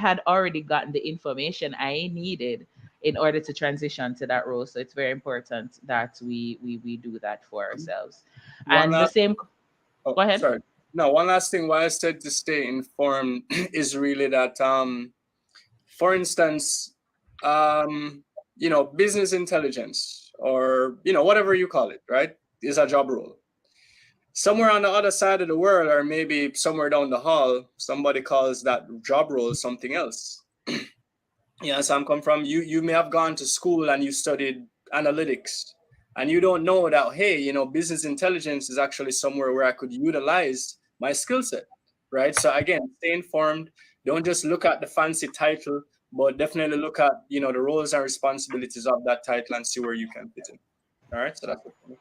had already gotten the information I needed in order to transition to that role. So it's very important that we do that for ourselves. One And the last, same, oh, go ahead. sorry. No, one last thing why I said to stay informed is really that, for instance, business intelligence, or, whatever you call it, right, is a job role. Somewhere on the other side of the world, or maybe somewhere down the hall, somebody calls that job role something else. So I'm come from, you may have gone to school and you studied analytics, and you don't know that, hey, business intelligence is actually somewhere where I could utilize my skill set, right? So again, stay informed. Don't just look at the fancy title, but definitely look at, the roles and responsibilities of that title and see where you can fit in. All right, so that's it.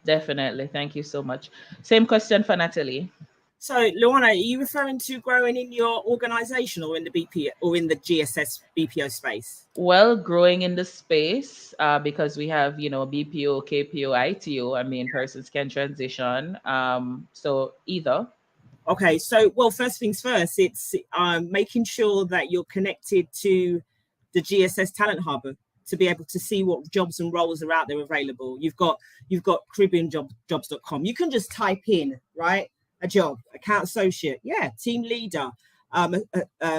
Definitely. Thank you so much. Same question for Natalie. So, Luana, are you referring to growing in your organization or in the BPO or in the GSS BPO space? Well, growing in the space, because we have, BPO, KPO, ITO. I mean, persons can transition. So either. Okay, so well, first things first, it's making sure that you're connected to the GSS Talent Hub to be able to see what jobs and roles are out there available. You've got CaribbeanJobs.com. You can just type in, right, a job, account associate, yeah, team leader,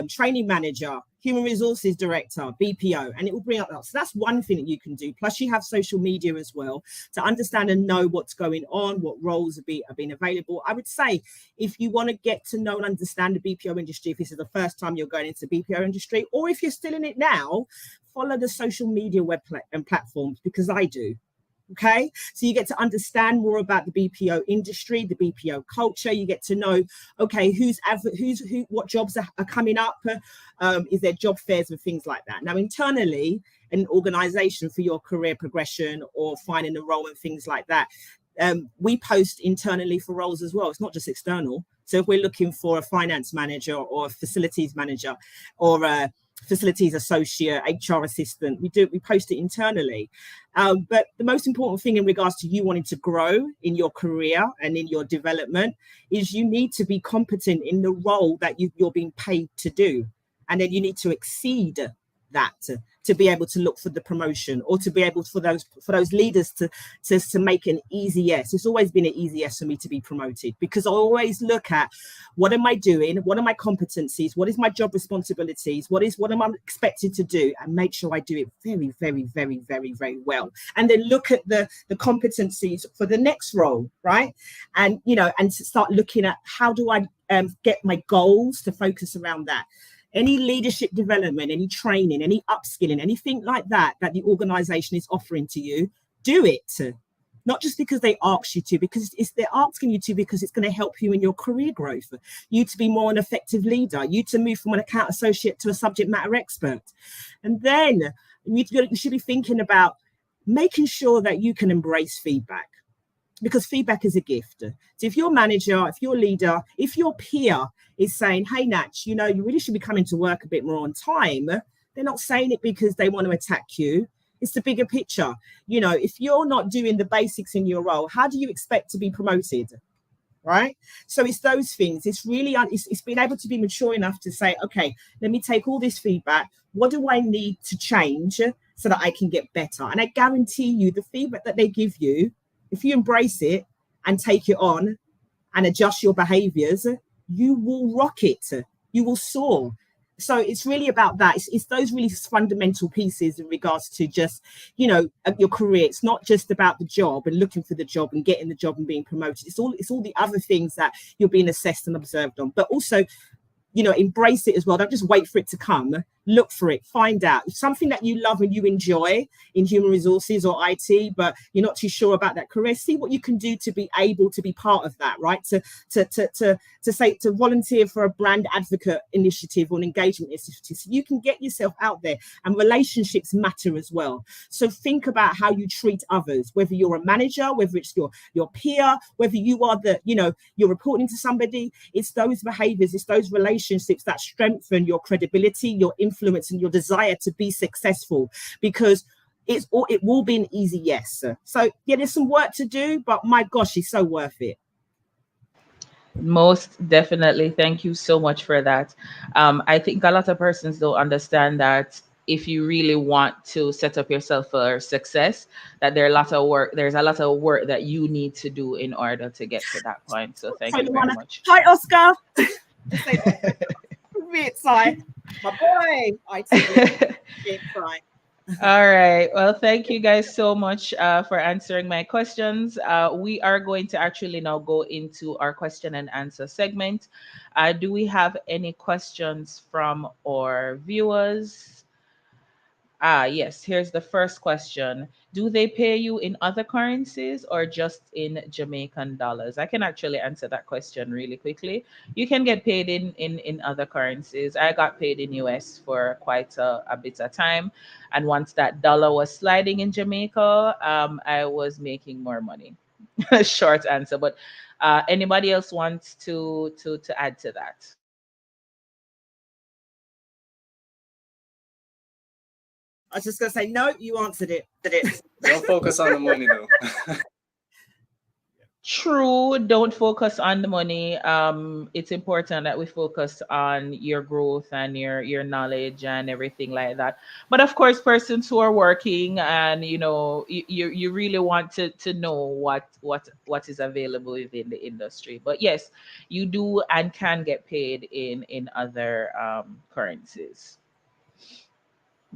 training manager, human resources director, BPO, and it will bring up that. So that's one thing that you can do. Plus, you have social media as well to understand and know what's going on, what roles are being available. I would say if you want to get to know and understand the BPO industry, if this is the first time you're going into the BPO industry, or if you're still in it now, follow the social media and platforms, because I do. Okay, so you get to understand more about the BPO industry, the BPO culture. You get to know, okay, what jobs are coming up. Is there job fairs and things like that? Now, internally, an organization for your career progression or finding a role and things like that, we post internally for roles as well. It's not just external. So if we're looking for a finance manager or a facilities manager or a facilities associate, HR assistant, we post it internally. But the most important thing in regards to you wanting to grow in your career and in your development is you need to be competent in the role that you're being paid to do. And then you need to exceed that to be able to look for the promotion, or to be able for those leaders to make an easy yes. It's always been an easy yes for me to be promoted, because I always look at what am I doing, what are my competencies, what is my job responsibilities, what am I expected to do, and make sure I do it very, very, very, very, very well. And then look at the competencies for the next role, right? And and to start looking at how do I get my goals to focus around that. Any leadership development, any training, any upskilling, anything like that the organization is offering to you, do it. Not just because they ask you to, because they're asking you to because it's going to help you in your career growth, you to be more an effective leader, you to move from an account associate to a subject matter expert. And then you should be thinking about making sure that you can embrace feedback, because feedback is a gift. So if your manager, if your leader, if your peer is saying, hey, Natch, you really should be coming to work a bit more on time, they're not saying it because they want to attack you. It's the bigger picture. If you're not doing the basics in your role, how do you expect to be promoted? Right? So it's those things. It's really, it's being able to be mature enough to say, okay, let me take all this feedback. What do I need to change so that I can get better? And I guarantee you the feedback that they give you, if you embrace it and take it on and adjust your behaviors, you will rock it. You will soar. So it's really about that. It's those really fundamental pieces in regards to just, your career. It's not just about the job and looking for the job and getting the job and being promoted. It's all the other things that you're being assessed and observed on. But also, embrace it as well. Don't just wait for it to come. Look for it, find out. If something that you love and you enjoy in human resources or IT, but you're not too sure about that career, see what you can do to be able to be part of that, right? To volunteer for a brand advocate initiative or an engagement initiative, so you can get yourself out there. And relationships matter as well. So think about how you treat others, whether you're a manager, whether it's your peer, whether you are you're reporting to somebody. It's those behaviors, it's those relationships that strengthen your credibility, your influence, and your desire to be successful, because it will be an easy yes. So yeah, there's some work to do, but my gosh, it's so worth it. Most definitely. Thank you so much for that. I think a lot of persons don't understand that if you really want to set up yourself for success, that there's a lot of work that you need to do in order to get to that point. So thank you very much. Hi, Oscar. Just say that. My boy. All right. Well, thank you guys so much for answering my questions. We are going to actually now go into our question and answer segment. Do we have any questions from our viewers? Yes. Here's the first question. Do they pay you in other currencies or just in Jamaican dollars? I can actually answer that question really quickly. You can get paid in other currencies. I got paid in US for quite a bit of time. And once that dollar was sliding in Jamaica, I was making more money. short answer. But anybody else wants to add to that? I was just going to say, no, you answered it. Don't focus on the money though. True, don't focus on the money. It's important that we focus on your growth and your knowledge and everything like that. But of course, persons who are working and you really want to know what is available within the industry. But yes, you do and can get paid in other currencies.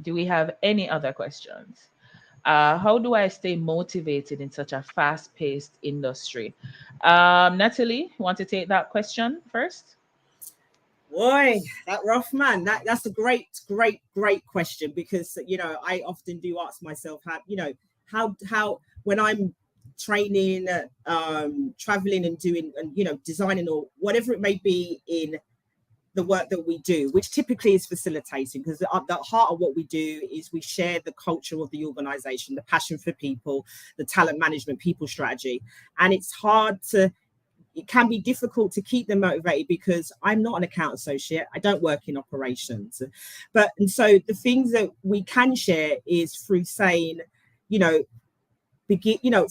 Do we have any other questions? How do I stay motivated in such a fast-paced industry? Natalie, want to take that question first? Boy, that rough man. That's a great question, because I often do ask myself how when I'm training, traveling and doing and designing or whatever it may be in the work that we do, which typically is facilitating, because the heart of what we do is we share the culture of the organization, the passion for people, the talent management, people strategy. And it can be difficult to keep them motivated, because I'm not an account associate. I don't work in operations. And so the things that we can share is through saying,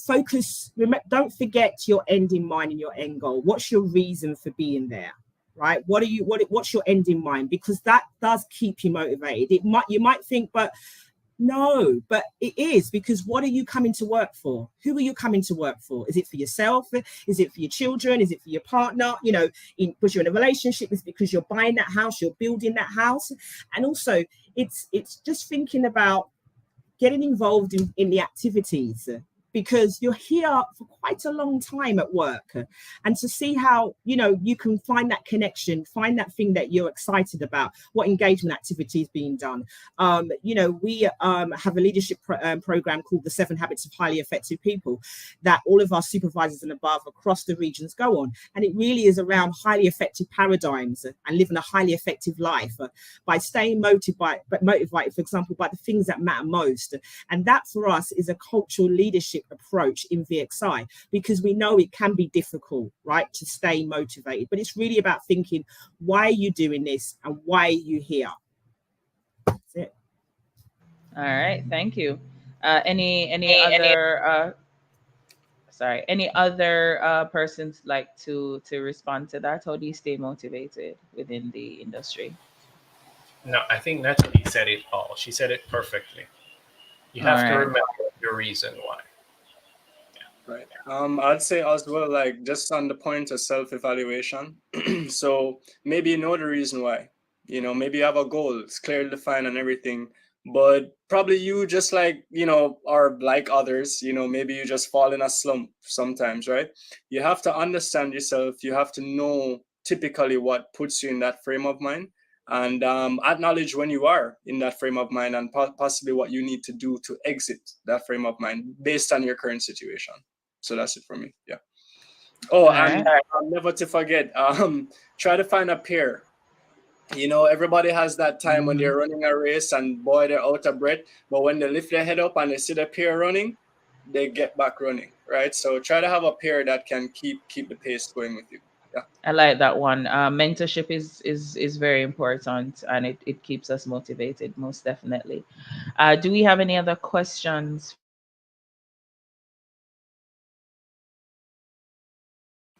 focus, don't forget your end in mind and your end goal. What's your reason for being there? Right? What's your end in mind? Because that does keep you motivated. You might think, but no, but it is, because what are you coming to work for? Who are you coming to work for? Is it for yourself? Is it for your children? Is it for your partner? Because you're in a relationship, is because you're buying that house, you're building that house. And also it's just thinking about getting involved in the activities, because you're here for quite a long time at work, and to see how you can find that connection, find that thing that you're excited about, what engagement activity is being done. We have a leadership program called the 7 Habits of Highly Effective People that all of our supervisors and above across the regions go on, and it really is around highly effective paradigms and living a highly effective life by staying motivated, for example, by the things that matter most. And that for us is a cultural leadership approach in VXI, because we know it can be difficult, right, to stay motivated. But it's really about thinking, why are you doing this and why are you here? That's it. All right, thank you. Any other any other persons like to respond to that? How do you stay motivated within the industry? No, I think Natalie said it all. She said it perfectly. You All have to right. remember your reason why. Right. I'd say as well, like just on the point of self-evaluation. So maybe you know the reason why. Maybe you have a goal, it's clearly defined and everything, but probably you just like, are like others, maybe you just fall in a slump sometimes, right? You have to understand yourself. You have to know typically what puts you in that frame of mind, and acknowledge when you are in that frame of mind, and possibly what you need to do to exit that frame of mind based on your current situation. So that's it for me. Yeah. Oh, All and right. never to forget, try to find a peer. Everybody has that time when Mhm. they're running a race and boy, they're out of breath. But when they lift their head up and they see the peer running, they get back running, right? So try to have a peer that can keep the pace going with you. Yeah. I like that one. Mentorship is very important, and it keeps us motivated, most definitely. Do we have any other questions?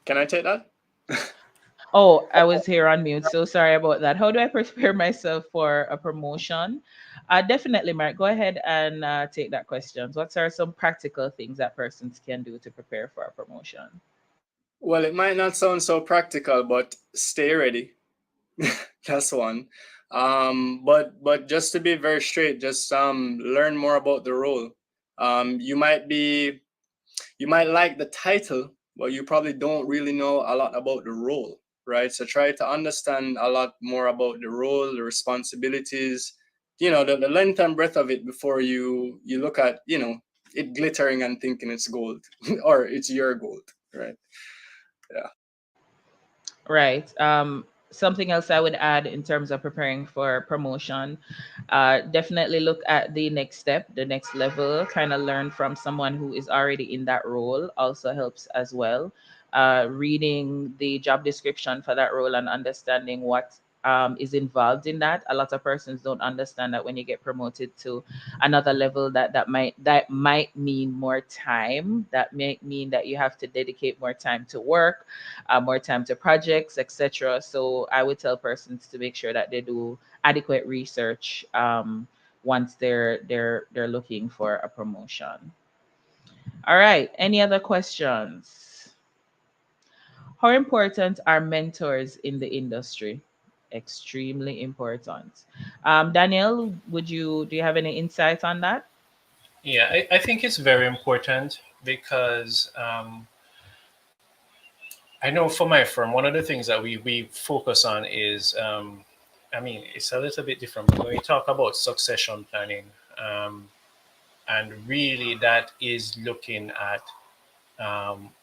Can I take that? Oh, I was here on mute, so sorry about that. How do I prepare myself for a promotion? Definitely, Mark. Go ahead and take that question. What are some practical things that persons can do to prepare for a promotion? Well, it might not sound so practical, but stay ready. That's one. But just to be very straight, just learn more about the role. You might like the title, but you probably don't really know a lot about the role, right? So try to understand a lot more about the role, the responsibilities, the length and breadth of it before you look at, it glittering and thinking it's gold or it's your gold, right? Yeah. Right. something else I would add in terms of preparing for promotion, definitely look at the next step, the next level, kind of learn from someone who is already in that role also helps as well. Reading the job description for that role and understanding what is involved in that. A lot of persons don't understand that when you get promoted to another level, that might mean more time. That might mean that you have to dedicate more time to work, more time to projects, etc. So I would tell persons to make sure that they do adequate research once they're looking for a promotion. All right. Any other questions? How important are mentors in the industry? Extremely important. Daniel, would you do you have any insight on that? Yeah, I think it's very important because I know for my firm, one of the things that we focus on is, I mean, it's a little bit different, but when we talk about succession planning, and really that is looking at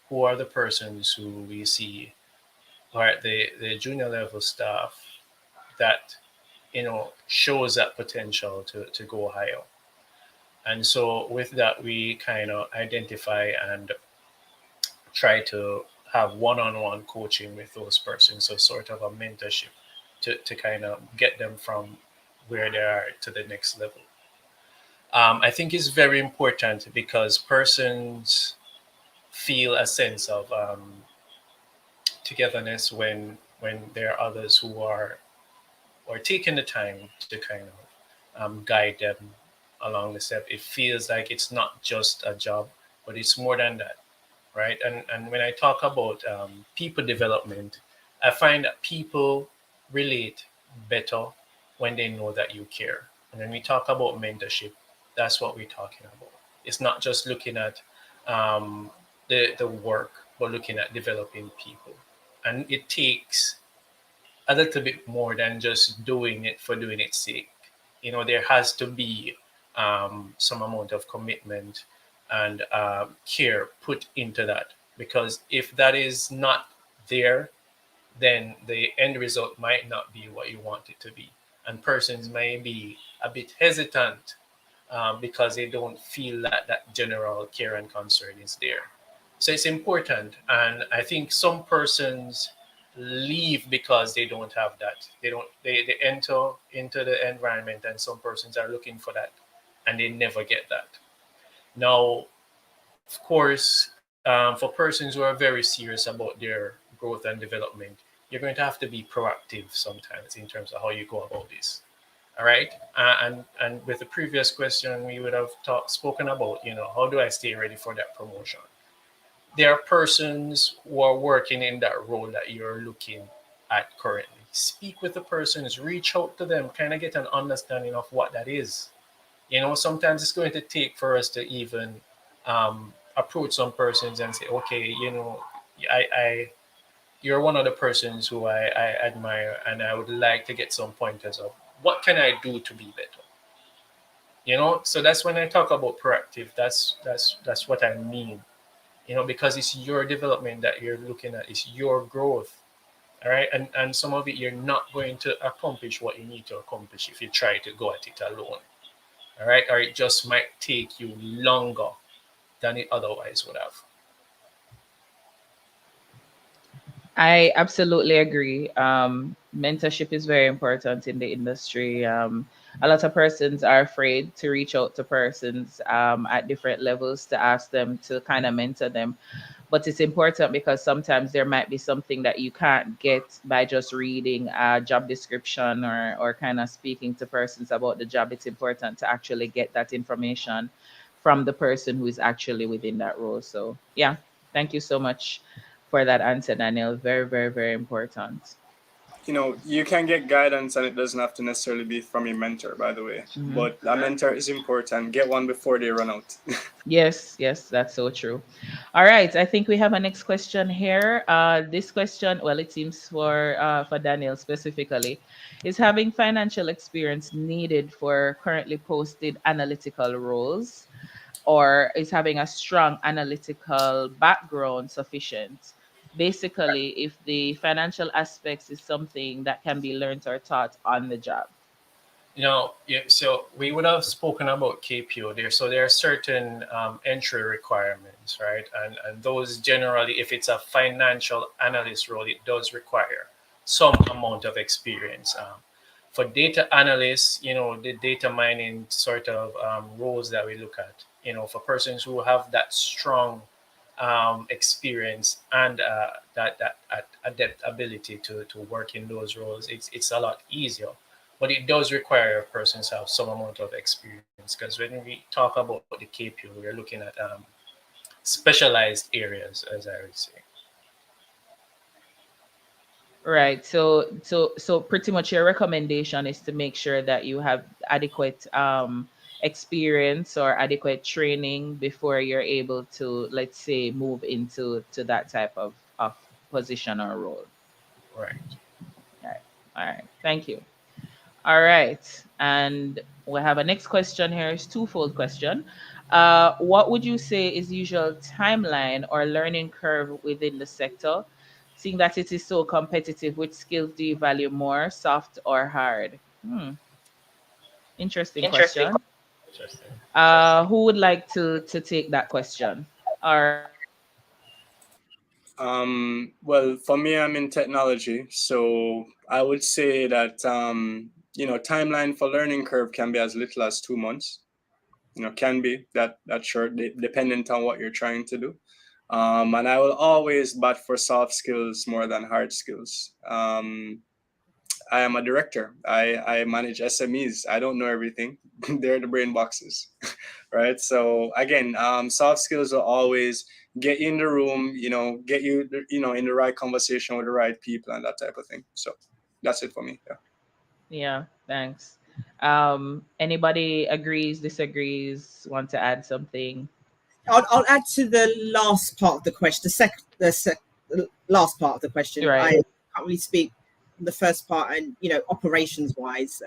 who are the persons who we see are the junior level staff that shows that potential to go higher. And so with that, we kind of identify and try to have one-on-one coaching with those persons, so sort of a mentorship to kind of get them from where they are to the next level. I think it's very important because persons feel a sense of togetherness when there are others who are taking the time to kind of guide them along the step. It feels like it's not just a job, but it's more than that, right? And when I talk about people development, I find that people relate better when they know that you care. And when we talk about mentorship, that's what we're talking about. It's not just looking at um, the work, but looking at developing people. And it takes a little bit more than just doing it for doing its sake. There has to be some amount of commitment and care put into that, because if that is not there, then the end result might not be what you want it to be. And persons may be a bit hesitant because they don't feel that that general care and concern is there. So it's important. And I think some persons leave because they don't have that. They enter into the environment, and some persons are looking for that and they never get that. Now, of course, for persons who are very serious about their growth and development, you're going to have to be proactive sometimes in terms of how you go about this. All right, and with the previous question, we would have spoken about, how do I stay ready for that promotion? There are persons who are working in that role that you're looking at currently. Speak with the persons, reach out to them, kind of get an understanding of what that is. Sometimes it's going to take for us to even approach some persons and say, okay, I you're one of the persons who I admire, and I would like to get some pointers of what can I do to be better. So that's when I talk about proactive. That's what I mean. Because it's your development that you're looking at, it's your growth. All right, and some of it you're not going to accomplish what you need to accomplish if you try to go at it alone. All right, or it just might take you longer than it otherwise would have. I absolutely agree. Mentorship is very important in the industry. A lot of persons are afraid to reach out to persons at different levels to ask them to kind of mentor them. But it's important because sometimes there might be something that you can't get by just reading a job description or kind of speaking to persons about the job. It's important to actually get that information from the person who is actually within that role. So, yeah, thank you so much for that answer, Daniel. Very, very, very important. You can get guidance and it doesn't have to necessarily be from your mentor, by the way. Mhm. But a mentor is important. Get one before they run out. Yes, yes, that's so true. All right, I think we have a next question here. This question, well, it seems for Daniel specifically, is having financial experience needed for currently posted analytical roles, or is having a strong analytical background sufficient? basically if the financial aspects is something that can be learned or taught on the job. Yeah, so we would have spoken about KPO there. So there are certain entry requirements, right? And those generally, if it's a financial analyst role, it does require some amount of experience. For data analysts, the data mining sort of roles that we look at, for persons who have that strong experience and that adept ability to work in those roles, it's a lot easier, but it does require a person to have some amount of experience, because when we talk about the KPO, we're looking at specialized areas, as I would say. Right. So pretty much your recommendation is to make sure that you have adequate experience or adequate training before you're able to, let's say, move into that type of position or role. Right. All right. All right. Thank you. All right. And we have a next question here. It's twofold question. What would you say is usual timeline or learning curve within the sector? Seeing that it is so competitive, which skills do you value more, soft or hard? Interesting Interesting. question. Interesting. Who would like to take that question? Or Well, for me, I'm in technology, so I would say that timeline for learning curve can be as little as 2 months. Can be that short, dependent on what you're trying to do. And I will always bat for soft skills more than hard skills. I am a director. I manage SMEs. I don't know everything. They're the brain boxes, right? So again, soft skills will always get you in the room, get you, in the right conversation with the right people and that type of thing. So that's it for me. Yeah. yeah, thanks. Anybody agrees, disagrees, want to add something? I'll add to the last part of the question. The last part of the question. I Right. can't really speak on the first part, and operations wise,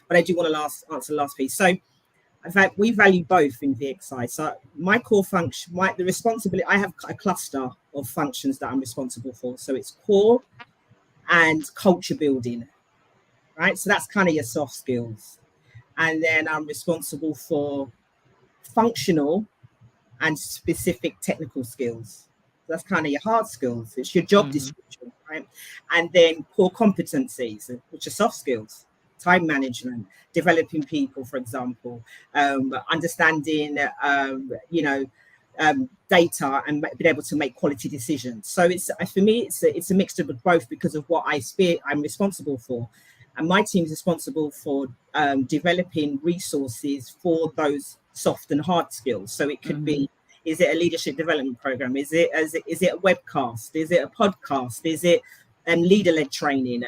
but I do want to answer the last piece. So, in fact, we value both in VXI. So, my core function, the responsibility, I have a cluster of functions that I'm responsible for. So, it's core and culture building, right? So that's kind of your soft skills, and then I'm responsible for functional and specific technical skills. That's kind of your hard skills. It's your job Mm-hmm. description, right? And then core competencies, which are soft skills, time management, developing people, for example, understanding, data and being able to make quality decisions. So it's for me, it's a mixture of both because of what I'm responsible for. And my team is responsible for developing resources for those soft and hard skills. So it could Mm-hmm. be, is it a leadership development program? Is it a webcast? Is it a podcast? Is it leader-led training?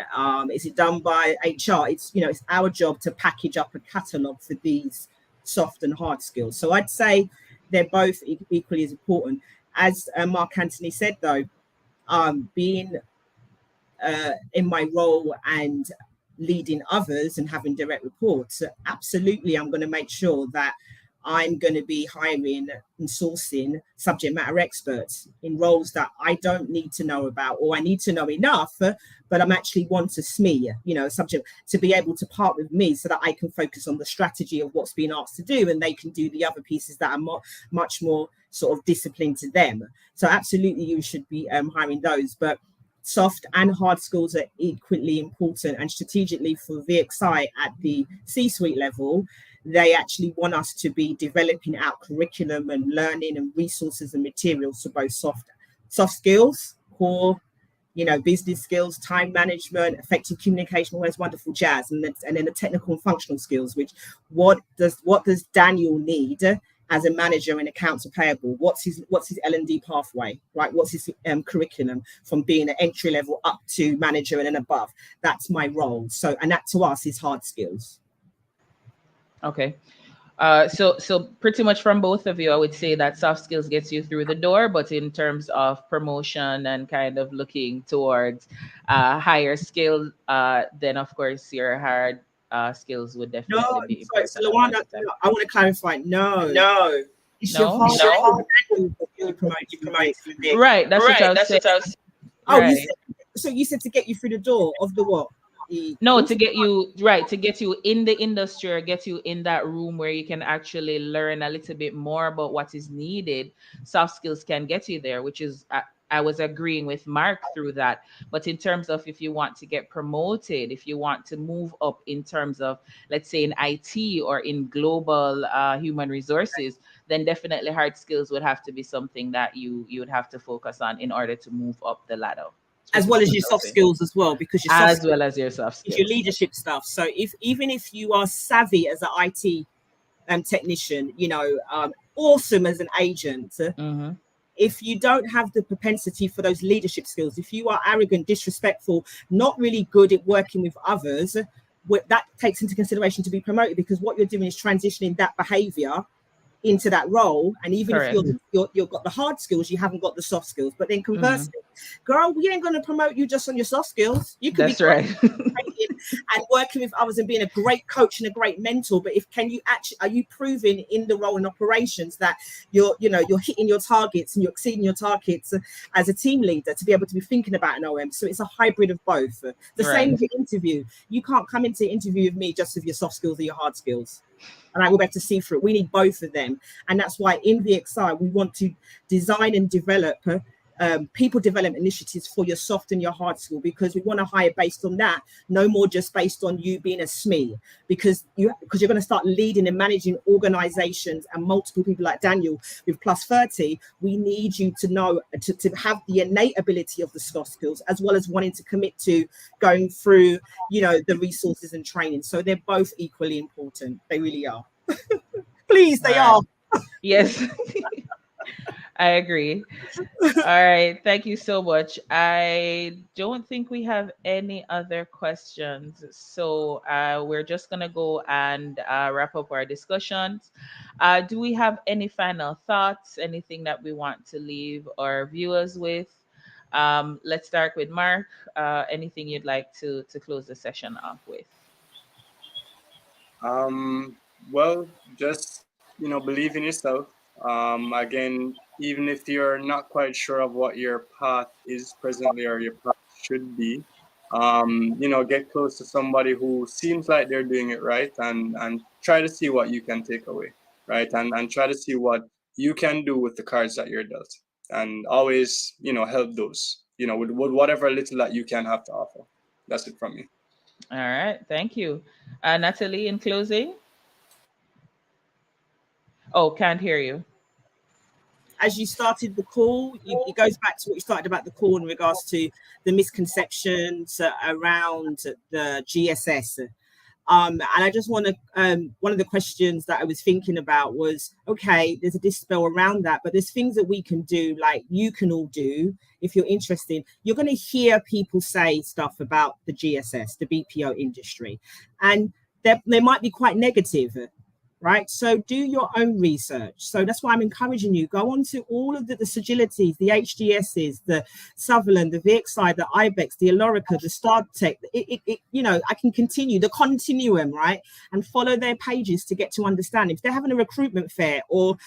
Is it done by HR? It's our job to package up a catalogue for these soft and hard skills. So I'd say they're both equally as important. As Mark Anthony said, though, being in my role and leading others and having direct reports, absolutely, I'm going to make sure that I'm going to be hiring and sourcing subject matter experts in roles that I don't need to know about, or I need to know enough, but I'm actually want to SME, subject to be able to part with me so that I can focus on the strategy of what's being asked to do, and they can do the other pieces that are much more sort of disciplined to them. So absolutely, you should be hiring those, but soft and hard skills are equally important. And strategically for VXI at the C-suite level, they actually want us to be developing our curriculum and learning and resources and materials for both soft skills, core, business skills, time management, effective communication, all those wonderful jazz, and then the technical and functional skills. Which what does Daniel need as a manager in accounts payable? What's his L&D pathway, right? What's his curriculum from being an entry level up to manager and then above? That's my role. So, and that to us is hard skills. Okay. So pretty much from both of you, I would say that soft skills gets you through the door, but in terms of promotion and kind of looking towards higher skill, then of course your hard skills would No, definitely be sorry, important so at Luana, that time. I want to clarify. No, No. it's your No, hard skills that you promote You through promote VXI. through the right? That's what I right. was That's saying. what I was. Oh, Right. you said to get you through the door of the what? The No, to interview. get you right, to get you in the industry or get you in that room where you can actually learn a little bit more about what is needed. Soft skills can get you there, which is I was agreeing with Mark through that. But in terms of if you want to get promoted, if you want to move up in terms of, let's say, in IT or in global human resources, then definitely hard skills would have to be something that you would have to focus on in order to move up the ladder. As Which well is as what your I was soft saying. skills as well, because your soft As skills well as your soft is your skills. leadership stuff. So if even if you are savvy as an IT technician, awesome as an agent, Mm-hmm. if you don't have the propensity for those leadership skills, if you are arrogant, disrespectful, not really good at working with others, that takes into consideration to be promoted, because what you're doing is transitioning that behavior into that role. And even if Correct. you've got the hard skills, you haven't got the soft skills. But then Mm-hmm. conversely, girl, we ain't going to promote you just on your soft skills. You could be That's great right. and working with others and being a great coach and a great mentor, but if can you actually, are you proving in the role and operations that you're hitting your targets and you're exceeding your targets as a team leader to be able to be thinking about an OM? So it's a hybrid of both. The same Right. with your interview. You can't come into the interview with me just with your soft skills or your hard skills, and I will be able to see through it. We need both of them. And that's why in VXI, we want to design and develop people development initiatives for your soft and your hard skill, because we want to hire based on that, no more just based on you being a SME, because you're going to start leading and managing organizations and multiple people like Daniel with plus 30. We need you to know to have the innate ability of the soft skills, as well as wanting to commit to going through the resources and training. So they're both equally important. They really are. Please, All they right. are. Yes, I agree. All right. Thank you so much. I don't think we have any other questions. So we're just going to go and wrap up our discussions. Do we have any final thoughts? Anything that we want to leave our viewers with? Let's start with Mark. Anything you'd like to close the session off with? Um, well, just believe in yourself. Again, even if you're not quite sure of what your path is presently or your path should be, get close to somebody who seems like they're doing it right, and try to see what you can take away, right, and try to see what you can do with the cards that you're dealt, and always help those with whatever little that you can have to offer. That's it from me. All right. Thank you. Natalie, in closing? Oh, can't hear you. As you started the call, it goes back to what you started about the call in regards to the misconceptions around the GSS. And I just want to, one of the questions that I was thinking about was, okay, there's a dispel around that, but there's things that we can do, like you can all do if you're interested. You're going to hear people say stuff about the GSS, the BPO industry, and they might be quite negative. Right, so do your own research. So that's why I'm encouraging you, go on to all of the Sagilities, the HGSs, the Sutherland, the VXI, the IBEX, the Alorica, the StarTech. I can continue the continuum, right, and follow their pages to get to understand if they're having a recruitment fair or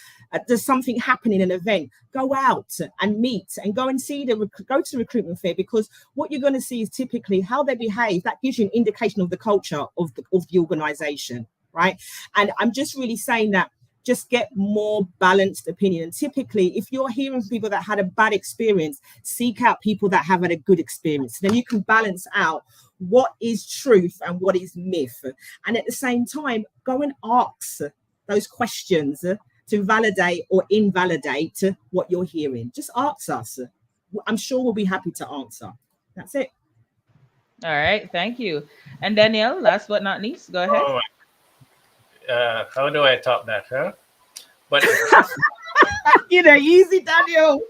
there's something happening, an event. Go out and meet and go and see go to the recruitment fair, because what you're going to see is typically how they behave. That gives you an indication of the culture of the organization. Right. And I'm just really saying that just get more balanced opinion. And typically, if you're hearing from people that had a bad experience, seek out people that have had a good experience. Then you can balance out what is truth and what is myth. And at the same time, go and ask those questions to validate or invalidate what you're hearing. Just ask us. I'm sure we'll be happy to answer. That's it. All right. Thank you. And Danielle, last but not least, go ahead. Oh, how do I top that, huh? But Easy, Daniel.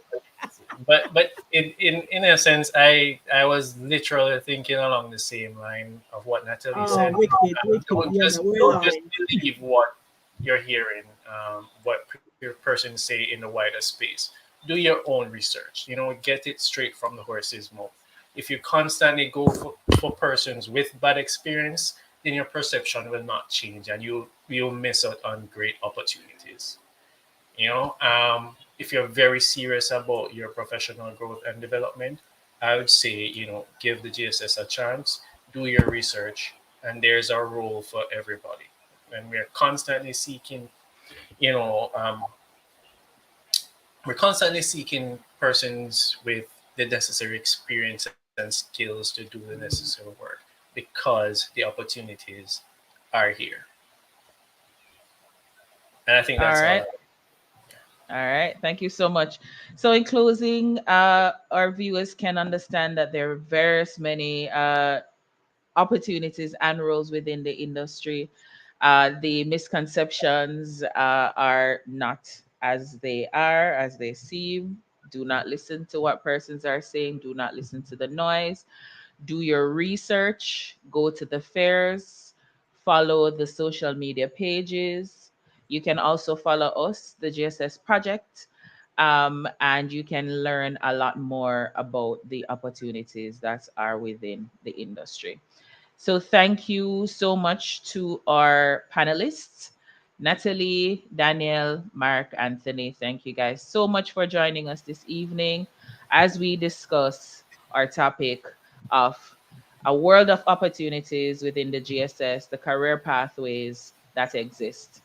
but in a sense, I was literally thinking along the same line of what Natalie Oh, said. wicked. Yeah, we're Don't just aligned. believe what you're hearing, what your person say in the wider space. Do your own research. Get it straight from the horse's mouth. If you constantly go for persons with bad experience, then your perception will not change, and you'll miss out on great opportunities. If you're very serious about your professional growth and development, I would say, give the GSS a chance, do your research, and there's a role for everybody. And we're constantly seeking, you know, um, we're constantly seeking persons with the necessary experience and skills to do the necessary work because the opportunities are here. And I think All that's all. right. All right. Thank you so much. So, in closing, our viewers can understand that there are various many opportunities and roles within the industry. The misconceptions are not as they seem. Do not listen to what persons are saying. Do not listen to the noise. Do your research, go to the fairs, follow the social media pages. You can also follow us, the GSS Project, and you can learn a lot more about the opportunities that are within the industry. So thank you so much to our panelists, Natalie, Daniel, Mark, Anthony. Thank you guys so much for joining us this evening as we discuss our topic of a world of opportunities within the GSS, the career pathways that exist.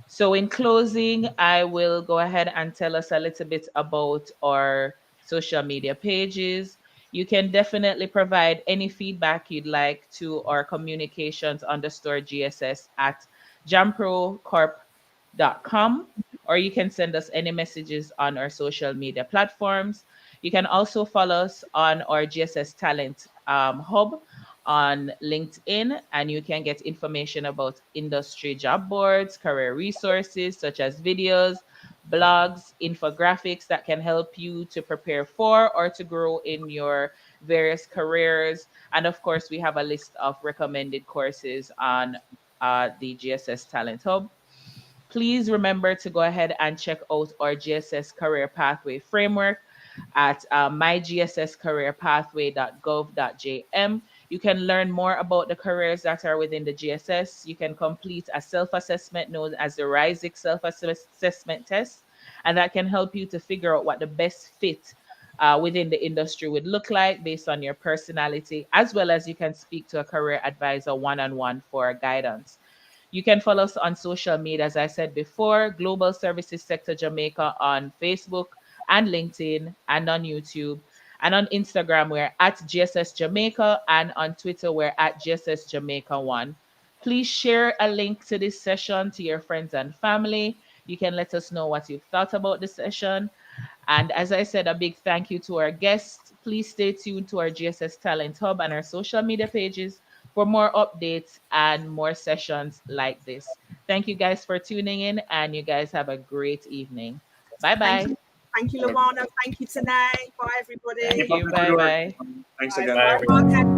So, in closing, I will go ahead and tell us a little bit about our social media pages. You can definitely provide any feedback you'd like to our communications underscore GSS at jamprocorp.com, or you can send us any messages on our social media platforms. You can also follow us on our GSS Talent Hub on LinkedIn, and you can get information about industry job boards, career resources such as videos, blogs, infographics that can help you to prepare for or to grow in your various careers. And of course, we have a list of recommended courses on the GSS Talent Hub. Please remember to go ahead and check out our GSS Career Pathway Framework at mygsscareerpathway.gov.jm. You can learn more about the careers that are within the GSS. You can complete a self assessment known as the RISIC self assessment test, and that can help you to figure out what the best fit within the industry would look like based on your personality, as well as you can speak to a career advisor one on one for guidance. You can follow us on social media, as I said before, Global Services Sector Jamaica on Facebook and LinkedIn and on YouTube. And on Instagram, we're at GSS Jamaica, and on Twitter, we're at GSS Jamaica 1. Please share a link to this session to your friends and family. You can let us know what you've thought about the session. And as I said, a big thank you to our guests. Please stay tuned to our GSS Talent Hub and our social media pages for more updates and more sessions like this. Thank you guys for tuning in, and you guys have a great evening. Bye Thank bye. you. Thank you, Have a Lavana. Thank you, Tanay. Bye, everybody. Thank Keep up you. the good Bye work. bye. Thanks Bye. again. Bye, Bye, everyone. Mark.